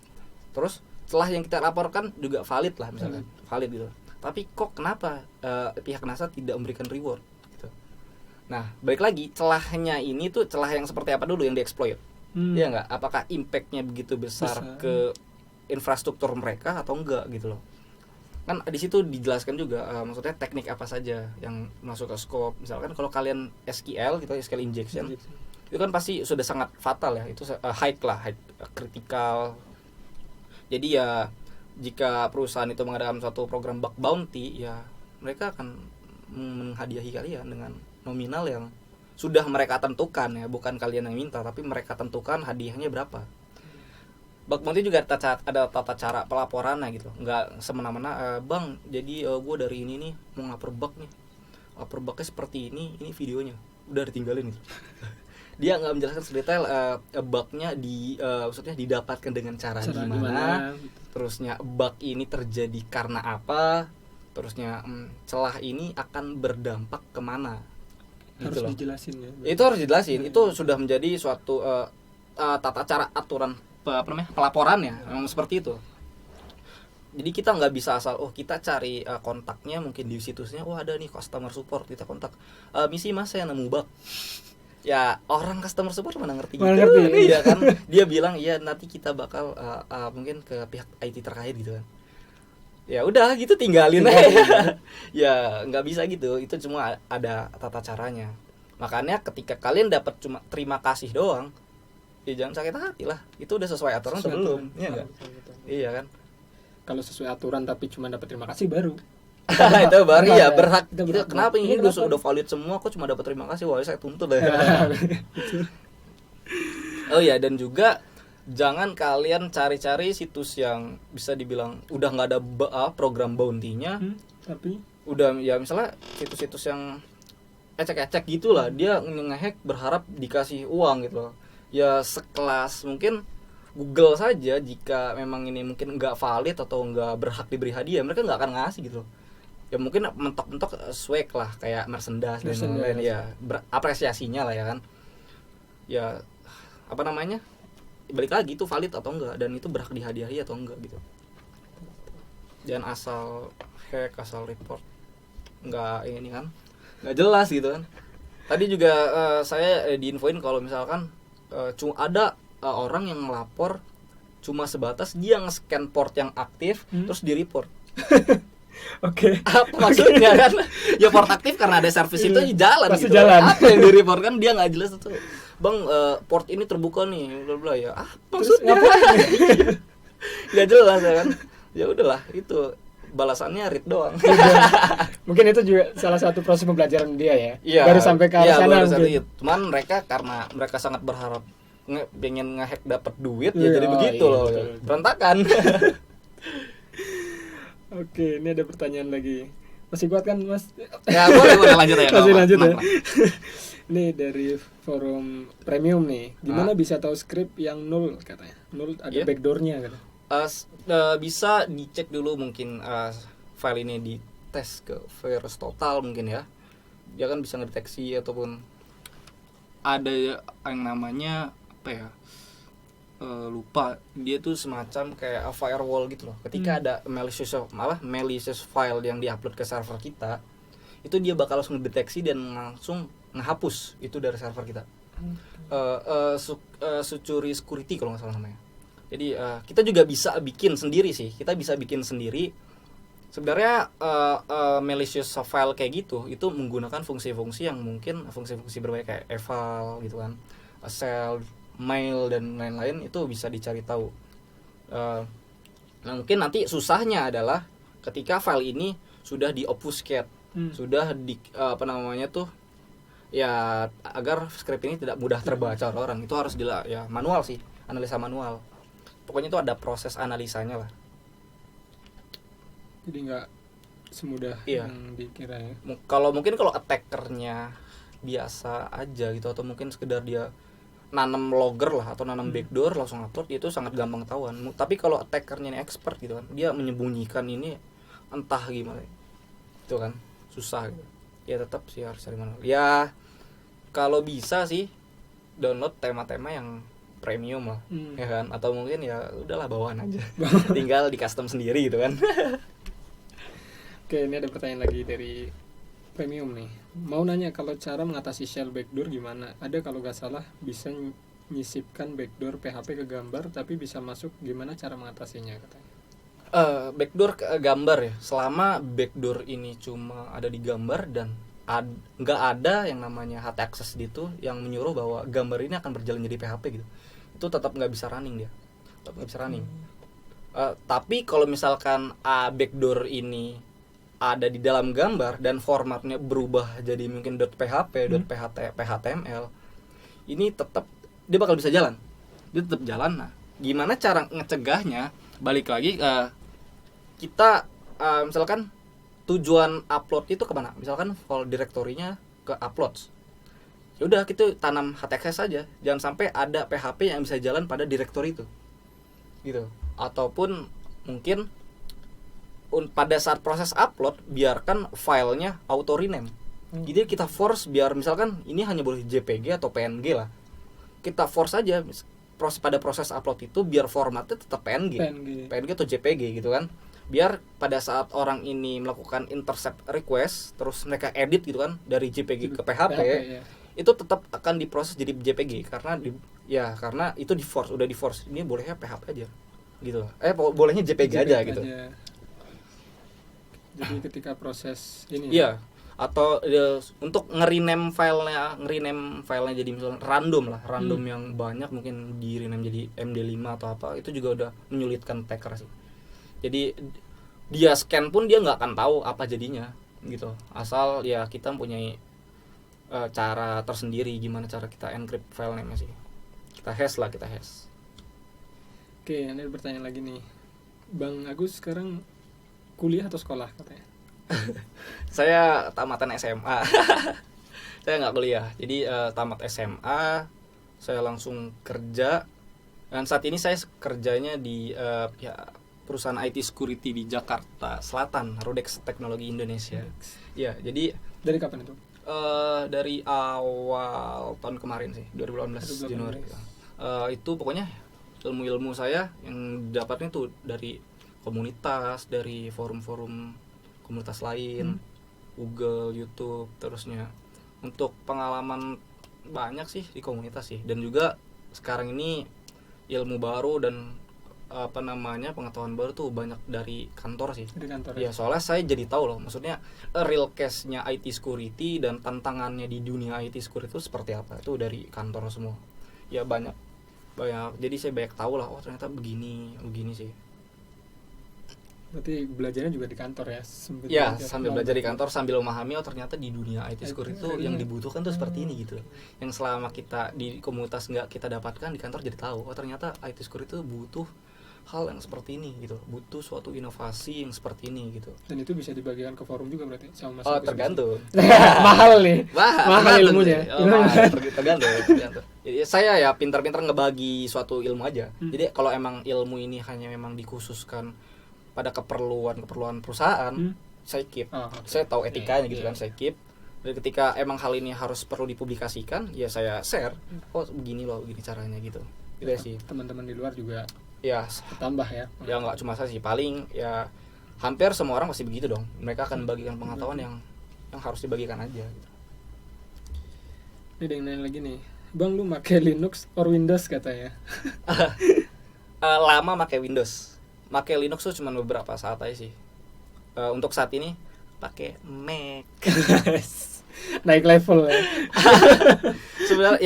Terus celah yang kita laporkan juga valid lah misalkan. Valid gitu. Tapi kok kenapa pihak NASA tidak memberikan reward gitu. Nah, balik lagi, celahnya ini tuh celah yang seperti apa dulu yang dieksploit. Iya enggak? Apakah impact-nya begitu besar ke infrastruktur mereka atau enggak gitu loh. Kan di situ dijelaskan juga maksudnya teknik apa saja yang masuk ke scope. Misalkan kalau kalian SQL gitu, SQL injection, itu kan pasti sudah sangat fatal ya, itu high critical. Jadi ya jika perusahaan itu mengadakan suatu program bug bounty, ya mereka akan menghadiahi kalian dengan nominal yang sudah mereka tentukan ya, bukan kalian yang minta, tapi mereka tentukan hadiahnya berapa. Bug bounty juga ada tata cara pelaporannya gitu, nggak semena-mena bang, jadi gue dari ini nih mau ngapur bug nih, lapor bugnya seperti ini videonya, udah ditinggalin gitu. Dia nggak menjelaskan sedetail bugnya maksudnya didapatkan dengan cara gimana, terusnya bug ini terjadi karena apa, terusnya celah ini akan berdampak kemana. Harus gitu dijelasin ya. Itu harus dijelasin, itu sudah menjadi suatu tata cara aturan pelaporannya, memang seperti itu. Jadi kita nggak bisa asal kita cari kontaknya mungkin di situsnya, ada nih customer support, kita kontak, misi mas saya nemu bug. Ya orang customer support mana ngerti gitu, iya kan, dia bilang iya nanti kita bakal mungkin ke pihak IT terkait gitu kan. Ya udah gitu tinggalin aja. Ya nggak bisa gitu, itu cuma ada tata caranya. Makanya ketika kalian dapat cuma terima kasih doang, ya jangan sakit hati lah, itu udah sesuai aturan atau belum? Iya enggak? Iya kan? Kalau sesuai aturan tapi cuma dapat terima kasih baru. Itu baru ya berhak. Itu kenapa ini udah valid semua kok cuma dapat terima kasih? Wah, saya tuntut ya. Oh ya, dan juga jangan kalian cari-cari situs yang bisa dibilang udah nggak ada program bounty-nya, tapi udah ya misalnya situs-situs yang ecek-ecek gitulah, dia nge-hack berharap dikasih uang gitu loh. Ya sekelas mungkin Google saja, jika memang ini mungkin nggak valid atau nggak berhak diberi hadiah, mereka nggak akan ngasih gitu. Ya mungkin mentok-mentok swag lah, kayak merchandise dan lain-lain ya, apresiasinya lah ya kan. Ya apa namanya, balik lagi itu valid atau enggak, dan itu berhak dihadiahi atau enggak gitu. Jangan asal hack, asal report nggak ini kan, nggak jelas gitu kan. Tadi juga saya diinfoin kalau misalkan cuma ada orang yang ngelapor cuma sebatas dia nge-scan port yang aktif terus di-report. Oke. Apa maksudnya kan? Ya port aktif karena ada servis itu jalan Pasti gitu. jalan. Apa yang di-report kan dia nggak jelas itu. Bang, port ini terbuka nih, bla bla ya. Maksudnya nggak jelas ya kan? Ya udahlah, itu balasannya read doang. Mungkin itu juga salah satu proses pembelajaran dia ya. Iya, Baru sampai ke arah sana baru mungkin. Cuman mereka karena mereka sangat berharap pengen ngehack dapat duit ya Iya, jadi begitu iya, loh. betul. Berantakan. Oke, ini ada pertanyaan lagi. Masih kuat kan, Mas? Ya, boleh lanjut ya. Masih nggak lanjut ya. apa-apa. Ini dari forum premium nih. Gimana bisa tahu script yang nol katanya? Nol ada Iya. backdoornya katanya. Bisa dicek dulu mungkin file ini dites ke virus total mungkin ya. Dia kan bisa ngedeteksi ataupun ada yang namanya apa ya? Lupa, dia tuh semacam kayak firewall gitu loh. Ketika ada malicious file yang diupload ke server kita, itu dia bakal langsung deteksi dan langsung ngehapus itu dari server kita. Security security kalau nggak salah namanya. Jadi kita juga bisa bikin sendiri sih. Kita bisa bikin sendiri. Sebenarnya malicious file kayak gitu itu menggunakan fungsi-fungsi yang mungkin fungsi-fungsi berbeda kayak eval gitu kan, shell, mail dan lain-lain itu bisa dicari tahu. Nah mungkin nanti susahnya adalah ketika file ini sudah di obfuscate, sudah di ya agar script ini tidak mudah terbaca oleh orang. Itu harus ya manual sih, analisa manual. Pokoknya itu ada proses analisanya lah. Jadi nggak semudah Iya. yang dikira ya. Kalau attackernya biasa aja gitu atau mungkin sekedar dia nanam logger lah atau nanam backdoor langsung upload, itu sangat gampang ketahuan. Tapi kalau attackernya ini expert gitu kan, dia menyembunyikan ini entah gimana, itu kan susah gitu. Ya tetap sih harus cari manual. Ya kalau bisa sih download tema-tema yang premium lah, ya kan? Atau mungkin ya udahlah bawaan aja, tinggal di custom sendiri gitu kan. Oke, ini ada pertanyaan lagi dari premium nih. Mau nanya kalau cara mengatasi shell backdoor gimana? Ada kalau nggak salah bisa nyisipkan backdoor PHP ke gambar tapi bisa masuk, gimana cara mengatasinya katanya? Backdoor ke gambar ya. Selama backdoor ini cuma ada di gambar dan nggak ada yang namanya hot access gitu yang menyuruh bahwa gambar ini akan berjalan jadi PHP gitu, itu tetap nggak bisa running dia. Tetap nggak bisa running. Tapi kalau misalkan backdoor ini ada di dalam gambar dan formatnya berubah jadi mungkin .php, .html, ini tetap dia bakal bisa jalan. Dia tetap jalan. Nah, gimana cara ngecegahnya? Balik lagi kita misalkan tujuan upload itu kemana? Misalkan kalau direktorinya ke uploads, ya udah kita tanam htaccess saja, jangan sampai ada PHP yang bisa jalan pada direktori itu, gitu. Ataupun mungkin pada saat proses upload biarkan filenya auto rename. Jadi kita force biar misalkan ini hanya boleh JPG atau PNG lah, kita force aja pada proses upload itu biar formatnya tetap PNG atau JPG gitu kan, biar pada saat orang ini melakukan intercept request terus mereka edit gitu kan dari JPG ke PHP ya. Itu tetap akan diproses jadi JPG karena karena itu udah di force ini bolehnya PHP aja gitu loh. Bolehnya JPG aja gitu. Jadi ketika proses ini Iya. Atau untuk nge-rename filenya jadi misalnya random yang banyak, mungkin di rename jadi MD5 atau apa, itu juga udah menyulitkan attacker sih. Jadi dia scan pun dia nggak akan tahu apa jadinya gitu, asal ya kita mempunyai cara tersendiri gimana cara kita encrypt filenya sih, kita hash. Oke, ini ada pertanyaan lagi nih. Bang Agus sekarang kuliah atau sekolah katanya? Saya tamatan SMA. Saya nggak kuliah, jadi tamat SMA saya langsung kerja, dan saat ini saya kerjanya di perusahaan IT security di Jakarta Selatan, Rodex Teknologi Indonesia. Ya, jadi dari kapan itu? Dari awal tahun kemarin sih, 2018 Januari. Itu pokoknya ilmu saya yang dapatnya tuh dari komunitas, dari forum-forum komunitas lain, Google, YouTube, terusnya Untuk pengalaman banyak sih di komunitas sih, dan juga sekarang ini ilmu baru dan pengetahuan baru tuh banyak dari kantor sih. Di kantor Ya soalnya saya jadi tahu loh, maksudnya real case-nya IT security dan tantangannya di dunia IT security itu seperti apa, itu dari kantor semua. Ya banyak, jadi saya banyak tahu lah, oh ternyata begini sih. Berarti belajarnya juga di kantor ya? Sambil belajar di kantor, sambil memahami oh ternyata di dunia IT security itu yang dibutuhkan tuh seperti ini gitu. Yang selama kita di komunitas nggak kita dapatkan, di kantor jadi tahu oh ternyata IT security itu butuh hal yang seperti ini gitu, butuh suatu inovasi yang seperti ini gitu. Dan itu bisa dibagikan ke forum juga berarti sama Mas Oh Agus? tergantung. Mahal nih. Mahal ilmunya. Tergantung. Jadi saya ya pintar-pintar ngebagi suatu ilmu aja. Jadi kalau emang ilmu ini hanya memang dikhususkan pada keperluan perusahaan, saya keep. Saya tahu etikanya gitu kan, saya keep. Dan ketika emang hal ini harus perlu dipublikasikan, ya saya share. Oh begini loh, begini caranya gitu. Gitu sih. Teman-teman di luar juga Ya tambah ya. Ya nggak cuma saya sih, paling ya hampir semua orang pasti begitu dong. Mereka akan bagikan pengetahuan yang harus dibagikan aja gitu. Ini ada yang nanya lagi nih, Bang lu pakai Linux or Windows katanya? Lama pakai Windows. Pakai Linux tuh cuma beberapa saat aja sih. Untuk saat ini pakai Mac. Naik level ya.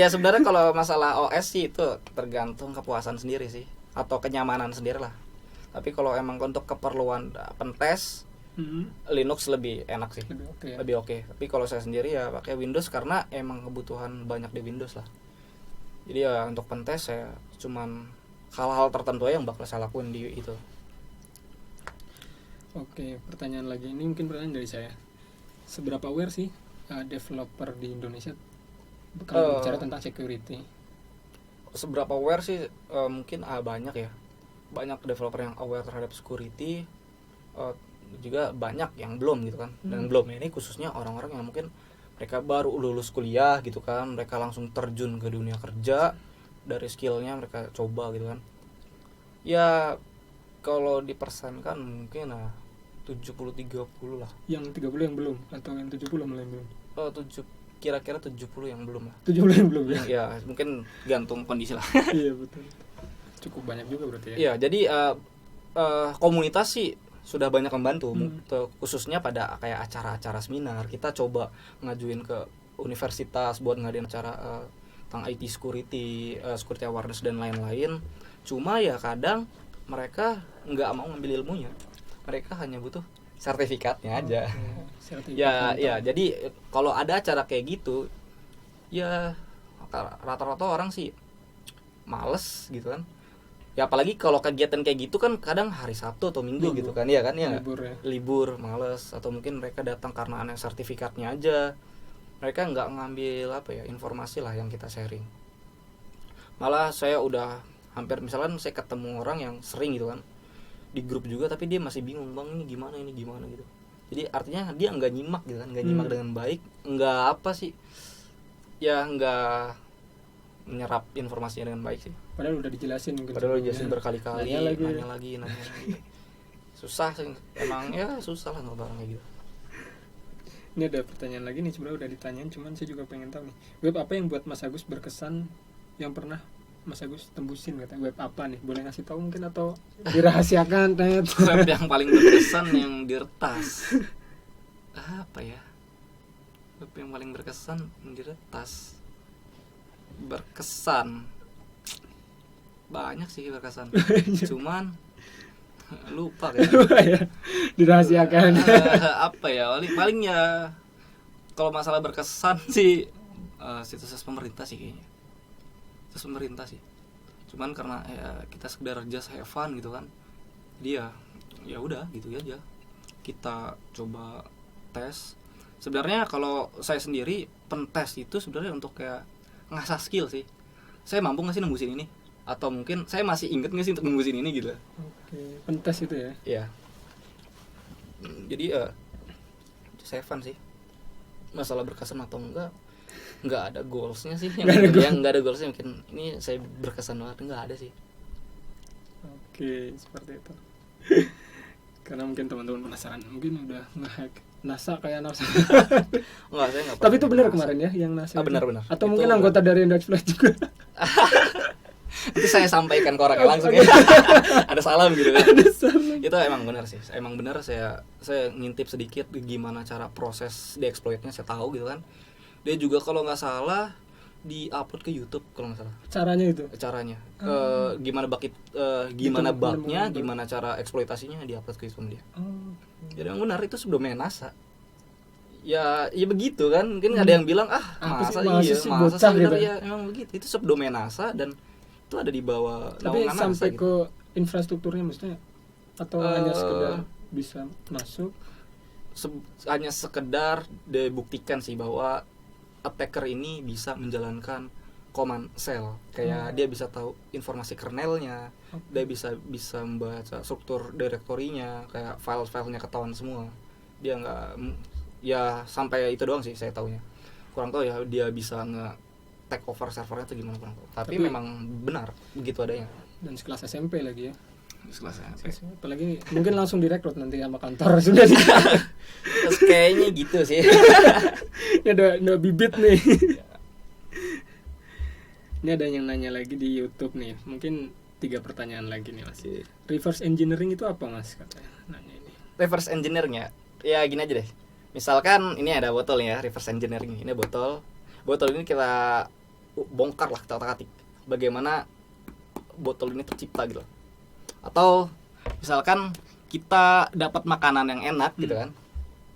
Sebenarnya kalau masalah OS sih itu tergantung kepuasan sendiri sih, atau kenyamanan sendiri lah. Tapi kalau emang untuk keperluan pentest, Linux lebih enak sih, lebih oke. Tapi kalau saya sendiri ya pakai Windows karena emang kebutuhan banyak di Windows lah. Jadi ya untuk pentest saya cuman hal-hal tertentu aja yang bakal saya lakuin di itu. Oke, pertanyaan lagi, ini mungkin pertanyaan dari saya. Seberapa aware sih developer di Indonesia kalau bicara tentang security? Seberapa aware sih, mungkin banyak ya. Banyak developer yang aware terhadap security, juga banyak yang belum gitu kan. Dan belum ini khususnya orang-orang yang mungkin mereka baru lulus kuliah gitu kan, mereka langsung terjun ke dunia kerja, dari skillnya mereka coba gitu kan. Ya kalau dipersenkan mungkin 70-30 lah. Yang 30 yang belum atau yang 70 mulai belum? Kira-kira 70 yang belum lah. 70 yang belum ya? Ya mungkin gantung kondisi lah. Iya betul. Cukup banyak juga berarti ya. Iya, jadi komunitas sih sudah banyak membantu, khususnya pada kayak acara-acara seminar. Kita coba ngajuin ke universitas buat ngadain acara tentang IT security, security awareness dan lain-lain. Cuma ya kadang mereka nggak mau ngambil ilmunya, mereka hanya butuh sertifikatnya aja. Ya jadi kalau ada acara kayak gitu ya rata-rata orang sih males gitu kan ya, apalagi kalau kegiatan kayak gitu kan kadang hari Sabtu atau Minggu gitu kan ya libur males, atau mungkin mereka datang karena aneh sertifikatnya aja, mereka nggak ngambil informasi lah yang kita sharing. Malah saya udah hampir, misalkan saya ketemu orang yang sering gitu kan di grup juga, tapi dia masih bingung, Bang ini gimana gitu. Jadi artinya dia nggak nyimak gitu kan, nggak nyimak dengan baik, nggak menyerap informasinya dengan baik sih. Padahal udah dijelasin berkali-kali, nanya lagi. Susah sih, emang ya susah lah ngobrol kayak gitu. Ini ada pertanyaan lagi nih, sebenarnya udah ditanyain, cuman saya juga pengen tahu nih, web apa yang buat Mas Agus berkesan, yang pernah Mas Agus tembusin, kata web apa nih, boleh ngasih tahu mungkin atau dirahasiakan? Web yang paling berkesan yang diretas apa ya, web yang paling berkesan yang diretas, berkesan banyak sih berkesan cuman lupa kan ya, dirahasiakan. Apa ya, paling ya kalau masalah berkesan sih situs pemerintah sih kayaknya, situs pemerintah sih. Cuman karena ya kita sekedar just have fun gitu kan, dia ya udah gitu aja kita coba tes. Sebenarnya kalau saya sendiri pentes itu sebenarnya untuk kayak ngasah skill sih, saya mampu nggak sih nembusin ini, atau mungkin saya masih inget nggak sih untuk nembusin ini gitu. Oke, pentes itu ya. Iya. Jadi just have fun sih. Masalah berkesan atau nggak ada goalsnya sih, nggak ada goalsnya. Mungkin ini saya berkesan banget, nggak ada sih. Oke, seperti itu. Karena mungkin teman-teman penasaran, mungkin udah nge-hack NASA kayak NASA. Enggak, saya enggak. Tapi itu benar kemarin ya yang NASA. Ah, itu? benar. Atau Itu mungkin anggota dari Indo Exploit juga. Itu saya sampaikan ke orangnya langsung ya. Ada salam gitu kan. Itu emang benar sih. Emang benar saya ngintip sedikit gimana cara proses di exploitnya, saya tahu gitu kan. Dia juga kalau nggak salah di-upload ke YouTube kalau nggak salah. Caranya itu. Caranya. Gimana bugnya, gimana cara eksploitasinya di-upload ke YouTube dia. Jadi emang benar itu sebelumnya NASA. Ya begitu kan. Mungkin ada yang bilang masa sih gitu. Ya emang begitu. Itu subdomain NASA dan itu ada di bawah tapi naungan sampai NASA, ke gitu. Infrastrukturnya maksudnya atau hanya sekedar bisa masuk Hanya sekedar dibuktikan sih bahwa attacker ini bisa menjalankan command cell, kayak dia bisa tahu informasi kernelnya, dia bisa membaca struktur direktorinya, kayak file-filenya ketahuan semua. Dia nggak ya sampai itu doang sih saya taunya, kurang tahu ya dia bisa take over servernya itu gimana kurang tahu. Tapi memang benar begitu adanya. Dan sekelas SMP lagi ya. Sekelas SMP. Apalagi mungkin langsung direkrut nanti sama kantor sudah di. Terus kayaknya gitu sih. Ini ada bibit nih. Ini ada yang nanya lagi di YouTube nih. Mungkin 3 pertanyaan lagi nih Mas. Reverse engineering itu apa Mas katanya? Nanya ini. Reverse engineering-nya ya gini aja deh. Misalkan ini ada botol ya, reverse engineering. Ini botol ini kita bongkar lah, kita otak-atik bagaimana botol ini tercipta gitu. Atau misalkan kita dapat makanan yang enak gitu kan,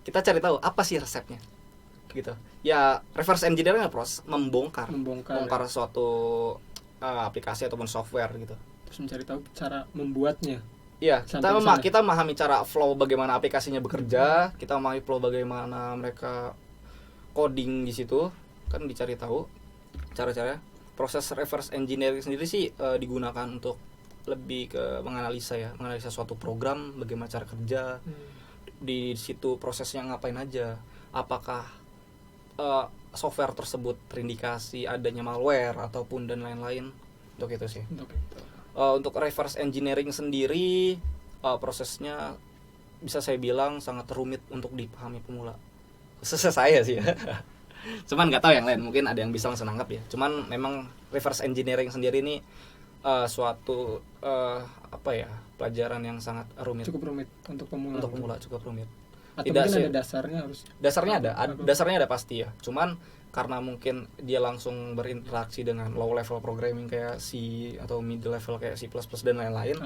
kita cari tahu apa sih resepnya gitu ya. Reverse engineering proses membongkar ya. Suatu aplikasi ataupun software gitu, terus mencari tahu cara membuatnya. Iya, kita memahami cara flow bagaimana aplikasinya bekerja, kita memahami flow bagaimana mereka coding di situ kan, dicari tahu cara-cara. Proses reverse engineering sendiri sih digunakan untuk lebih ke menganalisa suatu program, bagaimana cara kerja. Di situ prosesnya ngapain aja, apakah software tersebut terindikasi adanya malware ataupun dan lain-lain. Untuk itu sih. Untuk reverse engineering sendiri prosesnya bisa saya bilang sangat rumit untuk dipahami pemula. Khususnya saya sih ya. Cuman nggak tahu yang lain, mungkin ada yang bisa langsung nangkap ya. Cuman memang reverse engineering sendiri ini suatu pelajaran yang sangat rumit. Cukup rumit untuk pemula. Untuk pemula cukup rumit. Atau mungkin ada dasarnya harus. Dasarnya ada pasti ya. Cuman karena mungkin dia langsung berinteraksi dengan low level programming kayak C atau middle level kayak C++ dan lain-lain.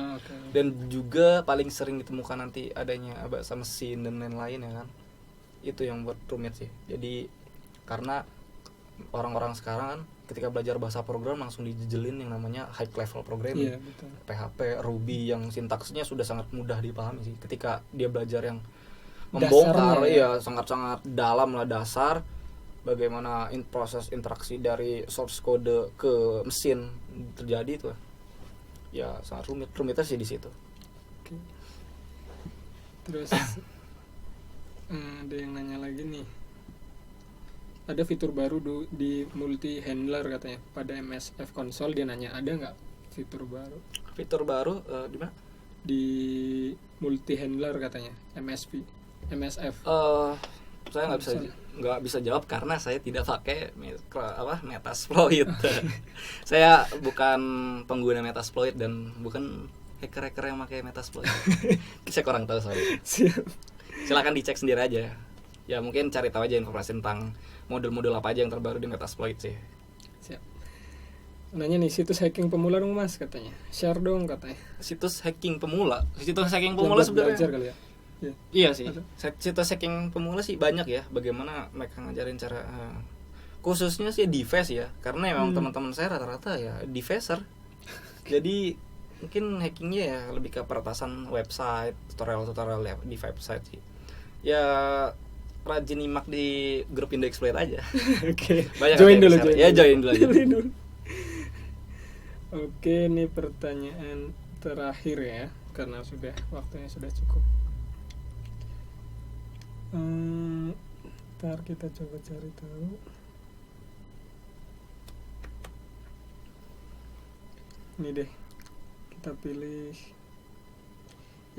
Dan juga paling sering ditemukan nanti adanya bahasa mesin dan lain-lain ya kan. Itu yang buat rumit sih. Jadi karena orang-orang sekarang kan ketika belajar bahasa program langsung dijejelin yang namanya high level programming. PHP, Ruby yang sintaksnya sudah sangat mudah dipahami sih. Ketika dia belajar yang membongkar sangat-sangat dalam lah dasar bagaimana proses interaksi dari source code ke mesin terjadi itu. Ya sangat rumitnya sih di situ. Terus ada yang nanya lagi nih. Ada fitur baru di multi handler katanya pada MSF console. Dia nanya ada nggak fitur baru? Fitur baru di mana? Di multi handler katanya MSF. Saya nggak bisa jawab karena saya tidak pakai Metasploit. Saya bukan pengguna Metasploit dan bukan hacker yang pakai Metasploit. Saya kurang tahu soalnya. Silakan dicek sendiri aja. Ya mungkin cari tahu aja informasi tentang model-model apa aja yang terbaru di Metasploit sih. Siap. Nanya nih, situs hacking pemula dong Mas katanya. Share dong katanya. Situs hacking pemula sebenarnya. Kali ya. Iya sih. Situs hacking pemula sih banyak ya. Bagaimana mereka ngajarin cara khususnya sih device ya. Karena memang teman-teman saya rata-rata ya devicer. Jadi mungkin hackingnya ya lebih ke peretasan website, tutorial ya, di website sih. Ya rajin nyimak di grup Indo Exploit aja. Oke. Join dulu. Join dulu aja. Oke, ini pertanyaan terakhir ya, karena waktunya sudah cukup. Ntar kita coba cari tahu. Ini deh, kita pilih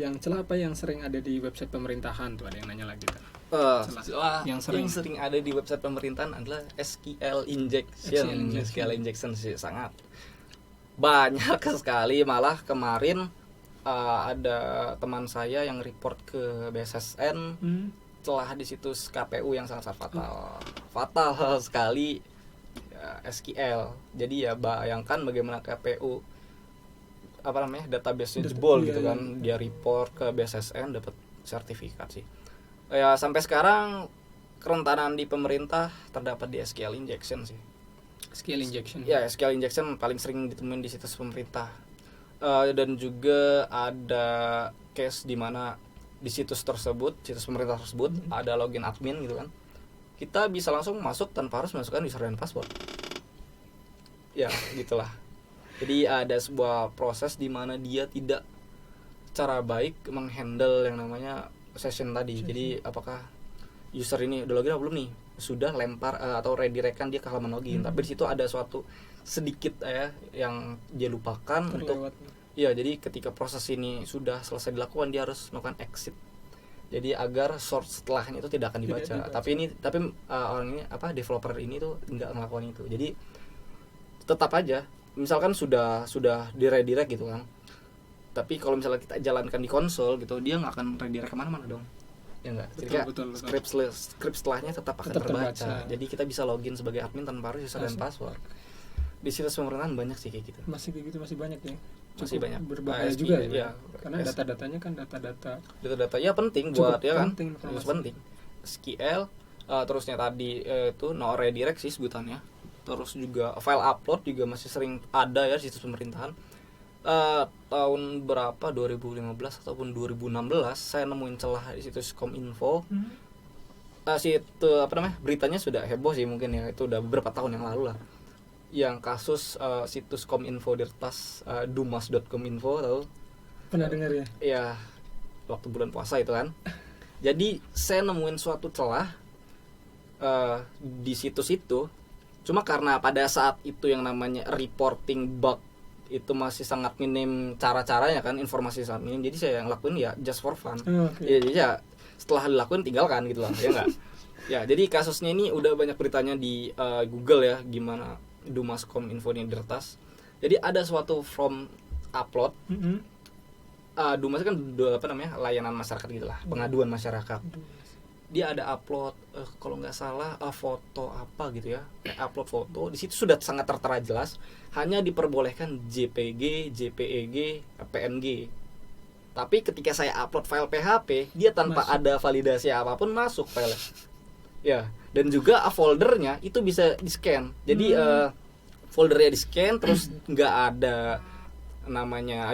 yang celah apa yang sering ada di website pemerintahan tuh, ada yang nanya lagi kan. Yang sering. ada di website pemerintahan adalah SQL injection. SQL injection sih sangat banyak sekali. Malah kemarin ada teman saya yang report ke BSSN celah di situs KPU yang sangat fatal sekali SQL. Jadi ya bayangkan bagaimana KPU database-nya jebol gitu kan. Dia report ke BSSN dapat sertifikat sih. Ya sampai sekarang kerentanan di pemerintah terdapat di SQL injection sih. SQL injection. Ya, SQL injection paling sering ditemuin di situs pemerintah. Dan juga ada case di mana di situs pemerintah tersebut ada login admin gitu kan. Kita bisa langsung masuk tanpa harus masukkan user dan password. Ya, gitulah. Jadi ada sebuah proses di mana dia tidak cara baik menghandle yang namanya session tadi. Jadi apakah user ini udah login atau belum nih? Sudah lempar atau redirect-kan dia ke halaman login. Tapi di situ ada suatu sedikit yang dia lupakan untuk jadi ketika proses ini sudah selesai dilakukan dia harus melakukan exit. Jadi agar source setelahnya itu tidak akan dibaca. Tapi orang ini developer ini tuh enggak melakukan itu. Jadi tetap aja misalkan sudah di-redirect gitu kan. Tapi kalau misalnya kita jalankan di konsol gitu, dia nggak akan redirect kemana-mana dong, ya nggak? Betul. Script setelahnya tetap akan terbaca. Jadi kita bisa login sebagai admin tanpa harus user dan password. Di situs pemerintahan banyak sih kayak gitu. Masih banyak ya. Masih banyak. Berbahaya juga ya. Karena data-datanya kan data-data ya penting buat ya kan. Penting. SQL terusnya tadi itu no redirect sih sebutannya. Terus juga file upload juga masih sering ada ya di situs pemerintahan. Tahun berapa 2015 ataupun 2016 saya nemuin celah di situs Kominfo. Situ beritanya sudah heboh sih mungkin ya, itu udah beberapa tahun yang lalu lah. Yang kasus situs Kominfo diretas dumas.kominfo, tahu? Pernah dengar ya? Iya, waktu bulan puasa itu kan. Jadi saya nemuin suatu celah di situs itu. Cuma karena pada saat itu yang namanya reporting bug itu masih sangat minim cara-caranya kan, informasi sangat minim, jadi saya yang lakuin ya just for fun. Jadi ya setelah dilakuin tinggalkan gitu lah, ya enggak. Ya jadi kasusnya ini udah banyak beritanya di Google ya, gimana Dumas.Kominfo ini diretas. Jadi ada suatu form upload. Dumas kan layanan masyarakat gitulah, pengaduan masyarakat. Dia ada upload kalau nggak salah foto apa gitu ya, upload foto. Di situ sudah sangat tertera jelas hanya diperbolehkan JPG, JPEG, PNG. Tapi ketika saya upload file PHP, dia tanpa ada validasi apapun masuk file. Ya, dan juga foldernya itu bisa di-scan. Jadi foldernya di-scan terus nggak ada namanya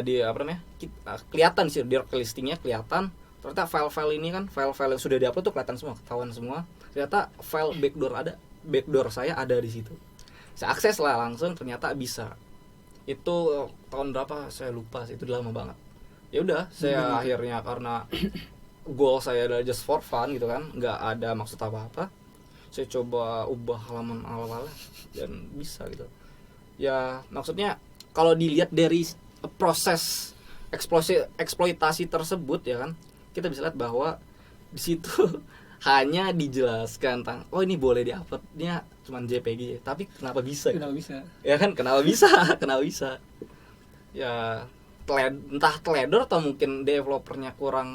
kelihatan sih di listingnya kelihatan. Ternyata file-file ini kan file-file yang sudah diupload tuh kelihatan semua, ketahuan semua. Ternyata file backdoor saya ada di situ. Saya akses lah langsung, ternyata bisa. Itu tahun berapa saya lupa sih, itu udah lama banget. Ya udah, saya akhirnya karena goal saya adalah just for fun gitu kan, nggak ada maksud apa-apa. Saya coba ubah halaman awal-awal dan bisa gitu. Ya maksudnya kalau dilihat dari proses eksploitasi tersebut ya kan, kita bisa lihat bahwa di situ hanya dijelaskan tentang ini boleh diuploadnya cuma JPG, tapi kenapa bisa? Ya kan kenapa bisa? Ya entah teledor atau mungkin developernya kurang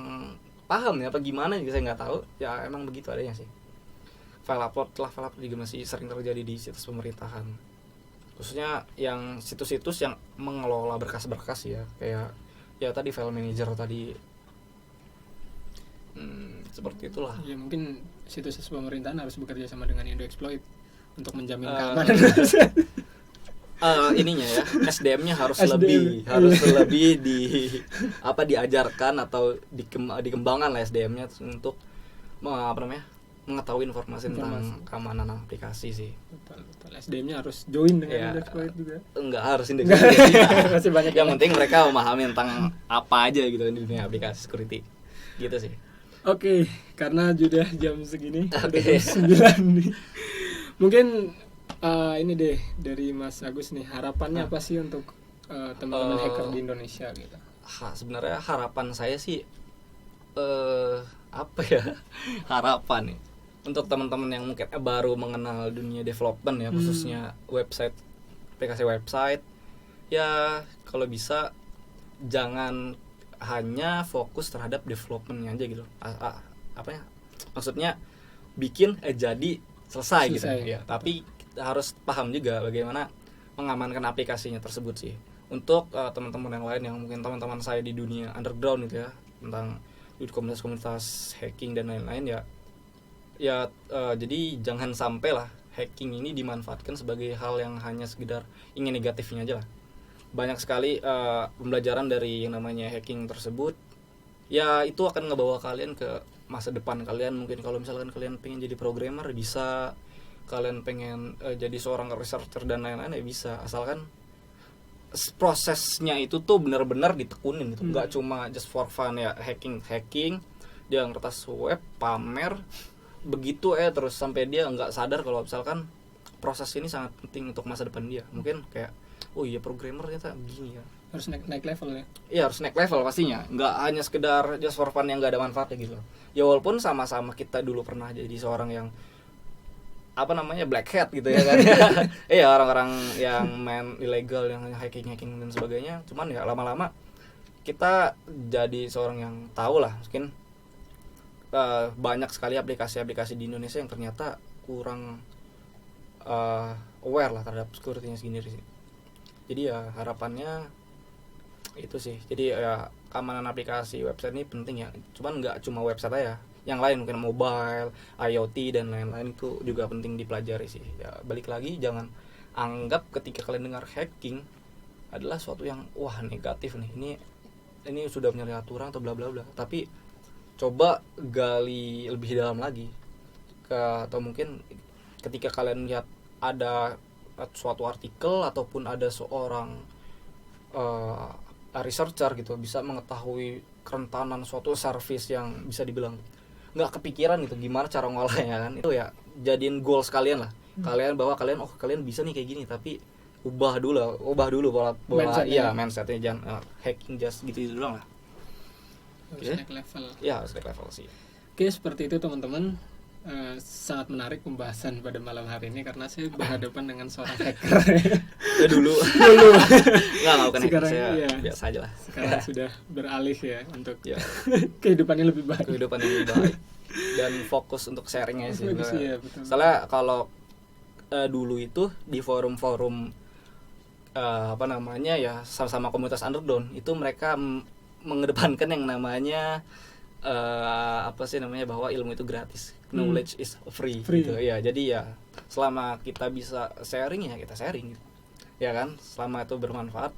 paham ya apa gimana juga saya nggak tahu. Ya emang begitu adanya sih. File upload juga masih sering terjadi di situs pemerintahan. Khususnya yang situs-situs yang mengelola berkas-berkas ya, kayak ya tadi file manager tadi. Seperti itulah. Ya mungkin situs pemerintahan harus bekerja sama dengan Indoexploit untuk menjamin keamanan. Ininya ya, SDM-nya harus lebih diajarkan atau dikembangkan lah SDM-nya untuk mengetahui informasi tentang keamanan aplikasi sih. Betul. SDM-nya harus join dengan Indoexploit juga. Enggak harus Indoexploit. Masih banyak yang penting mereka memahami tentang apa aja gitu di dunia aplikasi security. Gitu sih. Oke, karena sudah jam segini, udah jam 9 nih. Mungkin ini deh dari Mas Agus nih, harapannya apa sih untuk teman-teman hacker di Indonesia gitu? Sebenarnya harapan saya sih apa ya harapan nih untuk teman-teman yang mungkin baru mengenal dunia development ya, khususnya website, aplikasi website. Ya kalau bisa jangan hanya fokus terhadap developmentnya aja gitu. Apa ya? Maksudnya bikin jadi selesai gitu ya. Tapi kita harus paham juga bagaimana mengamankan aplikasinya tersebut sih. Untuk teman-teman yang lain yang mungkin teman-teman saya di dunia underground gitu ya, tentang komunitas-komunitas hacking dan lain-lain jadi jangan sampai lah hacking ini dimanfaatkan sebagai hal yang hanya sekedar ingin negatifnya aja lah. Banyak sekali pembelajaran dari yang namanya hacking tersebut. Ya itu akan ngebawa kalian ke masa depan kalian. Mungkin kalau misalkan kalian pengen jadi programmer bisa, kalian pengen jadi seorang researcher dan lain-lain ya bisa, asalkan prosesnya itu tuh benar-benar ditekunin gitu. Nggak cuma just for fun ya, hacking dia ngeretas web pamer begitu terus sampai dia nggak sadar kalau misalkan proses ini sangat penting untuk masa depan dia. Mungkin kayak oh iya programmer ternyata begini ya, harus naik level ya. Iya harus naik level pastinya, nggak hanya sekedar just for fun yang nggak ada manfaatnya gitu. Ya walaupun sama-sama kita dulu pernah jadi seorang yang black hat gitu ya kan. Iya orang-orang yang main ilegal, yang hacking dan sebagainya. Cuman ya lama-lama kita jadi seorang yang tahu lah, mungkin banyak sekali aplikasi-aplikasi di Indonesia yang ternyata kurang aware lah terhadap security-nya sendiri sih. Jadi ya harapannya itu sih. Jadi ya keamanan aplikasi website ini penting ya. Cuman nggak cuma website aja, yang lain mungkin mobile, IoT dan lain-lain itu juga penting dipelajari sih. Ya balik lagi, jangan anggap ketika kalian dengar hacking adalah suatu yang wah negatif nih. Ini sudah menyalahi aturan atau bla bla bla. Tapi coba gali lebih dalam lagi atau mungkin ketika kalian lihat ada suatu artikel ataupun ada seorang researcher gitu bisa mengetahui kerentanan suatu service yang bisa dibilang nggak kepikiran gitu gimana cara ngolahnya kan, itu ya jadiin goals kalian lah. Kalian kalian bisa nih kayak gini, tapi ubah dulu pola mindsetnya, jangan hacking just gitu doang lah. Harus naik level. Ya harus naik level sih. Oke, seperti itu teman-teman. Sangat menarik pembahasan pada malam hari ini karena saya berhadapan dengan seorang hacker. dulu. Nggak bukan hacker, saya biasa aja lah. Sekarang sudah beralih ya untuk kehidupannya lebih baik. Dan fokus untuk sharingnya sih. Iya, betul. Soalnya kalau dulu itu di forum-forum sama-sama komunitas underground itu mereka mengedepankan yang namanya bahwa ilmu itu gratis, knowledge is free. Gitu ya. Jadi ya selama kita bisa sharing ya kita sharing gitu. Ya kan, selama itu bermanfaat.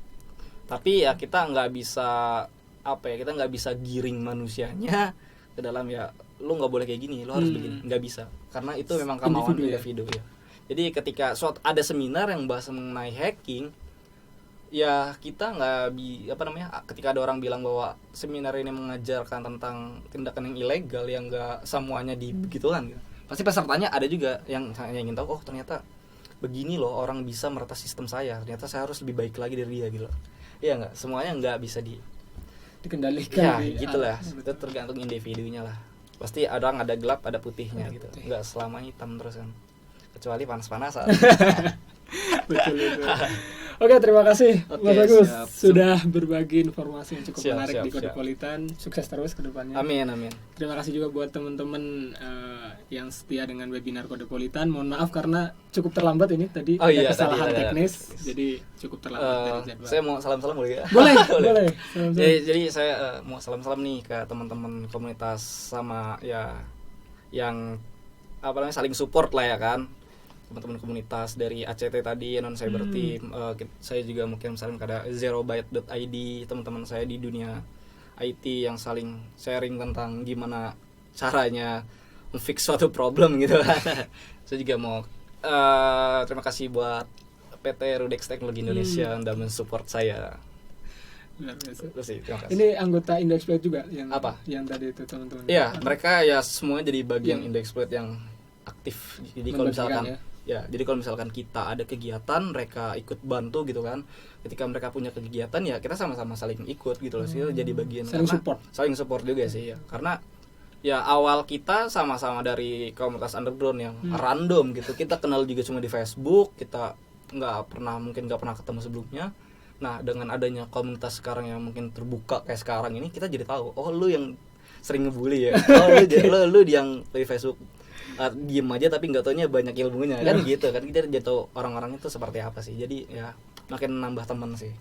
Tapi ya kita nggak bisa giring manusianya ke dalam ya lu nggak boleh kayak gini, lu harus begini, nggak bisa, karena itu memang kemauan individu ya. Jadi ketika ada seminar yang bahas mengenai hacking, ya kita ketika ada orang bilang bahwa seminar ini mengajarkan tentang tindakan yang ilegal yang nggak semuanya begituan gitu, pasti pesertanya ada juga yang ingin tahu, oh ternyata begini loh orang bisa meretas sistem saya, ternyata saya harus lebih baik lagi dari dia gitu. Iya nggak, semuanya nggak bisa dikendalikan. Ya gitulah, itu tergantung individunya lah. Pasti ada gelap ada putihnya gitu, nggak selamanya hitam terus kan, kecuali panas-panasan. Betul itu. Oke, terima kasih Mas Agus sudah berbagi informasi yang cukup menarik di Kodepolitan. Sukses terus ke depannya. Amin. Terima kasih juga buat teman-teman yang setia dengan webinar Kodepolitan. Mohon maaf karena cukup terlambat ini tadi ada kesalahan teknis. Jadi cukup terlambat dari jadwal. Saya mau salam-salam boleh ya? Boleh. Jadi saya mau salam-salam nih ke teman-teman komunitas sama ya yang saling support lah ya kan. Teman-teman komunitas dari ACT tadi, non cyber team, saya juga mungkin misalnya ada zerobyte.id, teman-teman saya di dunia IT yang saling sharing tentang gimana caranya fix suatu problem gitu. Saya juga mau terima kasih buat PT Rudex Teknologi Indonesia yang sudah mensupport saya. Luar biasa. Terima kasih. Ini anggota Indexploit juga yang apa? Yang tadi itu teman-teman. Iya, mereka ya semuanya jadi bagian Indexploit yang aktif. Jadi kalau misalkan jadi kalau misalkan kita ada kegiatan, mereka ikut bantu gitu kan. Ketika mereka punya kegiatan ya kita sama-sama saling ikut gitu loh sih, jadi bagian saling support juga sih ya. Karena Ya awal kita sama-sama dari komunitas underground yang random gitu. Kita kenal juga cuma di Facebook, kita nggak pernah ketemu sebelumnya. Nah dengan adanya komunitas sekarang yang mungkin terbuka kayak sekarang ini, kita jadi tahu, oh lu yang sering ngebully ya, oh lu yang di Facebook diem aja tapi nggak taunya banyak ilmunya kan gitu kan. Kita jadi tahu orang-orang itu seperti apa sih. Jadi ya makin nambah teman sih.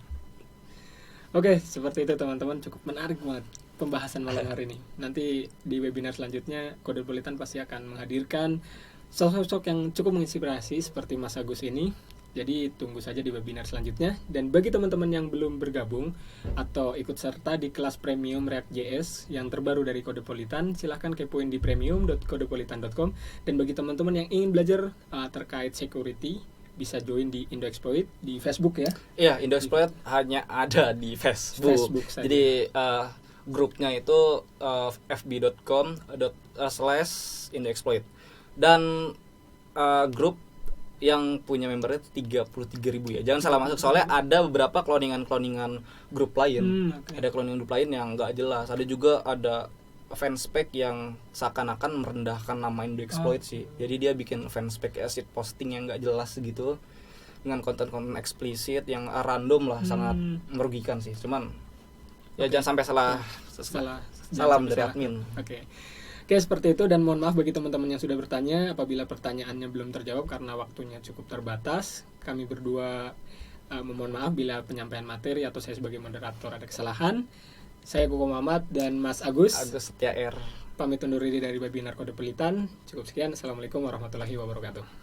Oke, seperti itu teman-teman, cukup menarik banget pembahasan malam hari ini. Nanti di webinar selanjutnya Kodepolitan pasti akan menghadirkan sosok-sosok yang cukup menginspirasi seperti Mas Agus ini. Jadi tunggu saja di webinar selanjutnya. Dan bagi teman-teman yang belum bergabung atau ikut serta di kelas premium React.js yang terbaru dari Kodepolitan, silahkan kepoin di premium.kodepolitan.com. Dan bagi teman-teman yang ingin belajar terkait security, bisa join di Indoexploit di Facebook ya. Iya, Indoexploit hanya ada di Facebook saja. Jadi grupnya itu fb.com/Indoexploit. Dan grup yang punya membernya 33.000 ya. Jangan salah masuk, soalnya ada beberapa cloningan grup lain. Okay. Ada cloningan grup lain yang nggak jelas. Ada juga ada fanspage yang seakan-akan merendahkan nama Indoexploit sih. Jadi dia bikin fanspage acid posting yang nggak jelas gitu, dengan konten-konten eksplisit yang random lah, sangat merugikan sih. Cuman ya jangan sampai salam dari admin. Oke, seperti itu. Dan mohon maaf bagi teman-teman yang sudah bertanya apabila pertanyaannya belum terjawab karena waktunya cukup terbatas. Kami berdua memohon maaf bila penyampaian materi atau saya sebagai moderator ada kesalahan. Saya Koko Muhammad dan Mas Agus Setia R. pamit undur diri dari webinar Kodepolitan. Cukup sekian. Assalamualaikum warahmatullahi wabarakatuh.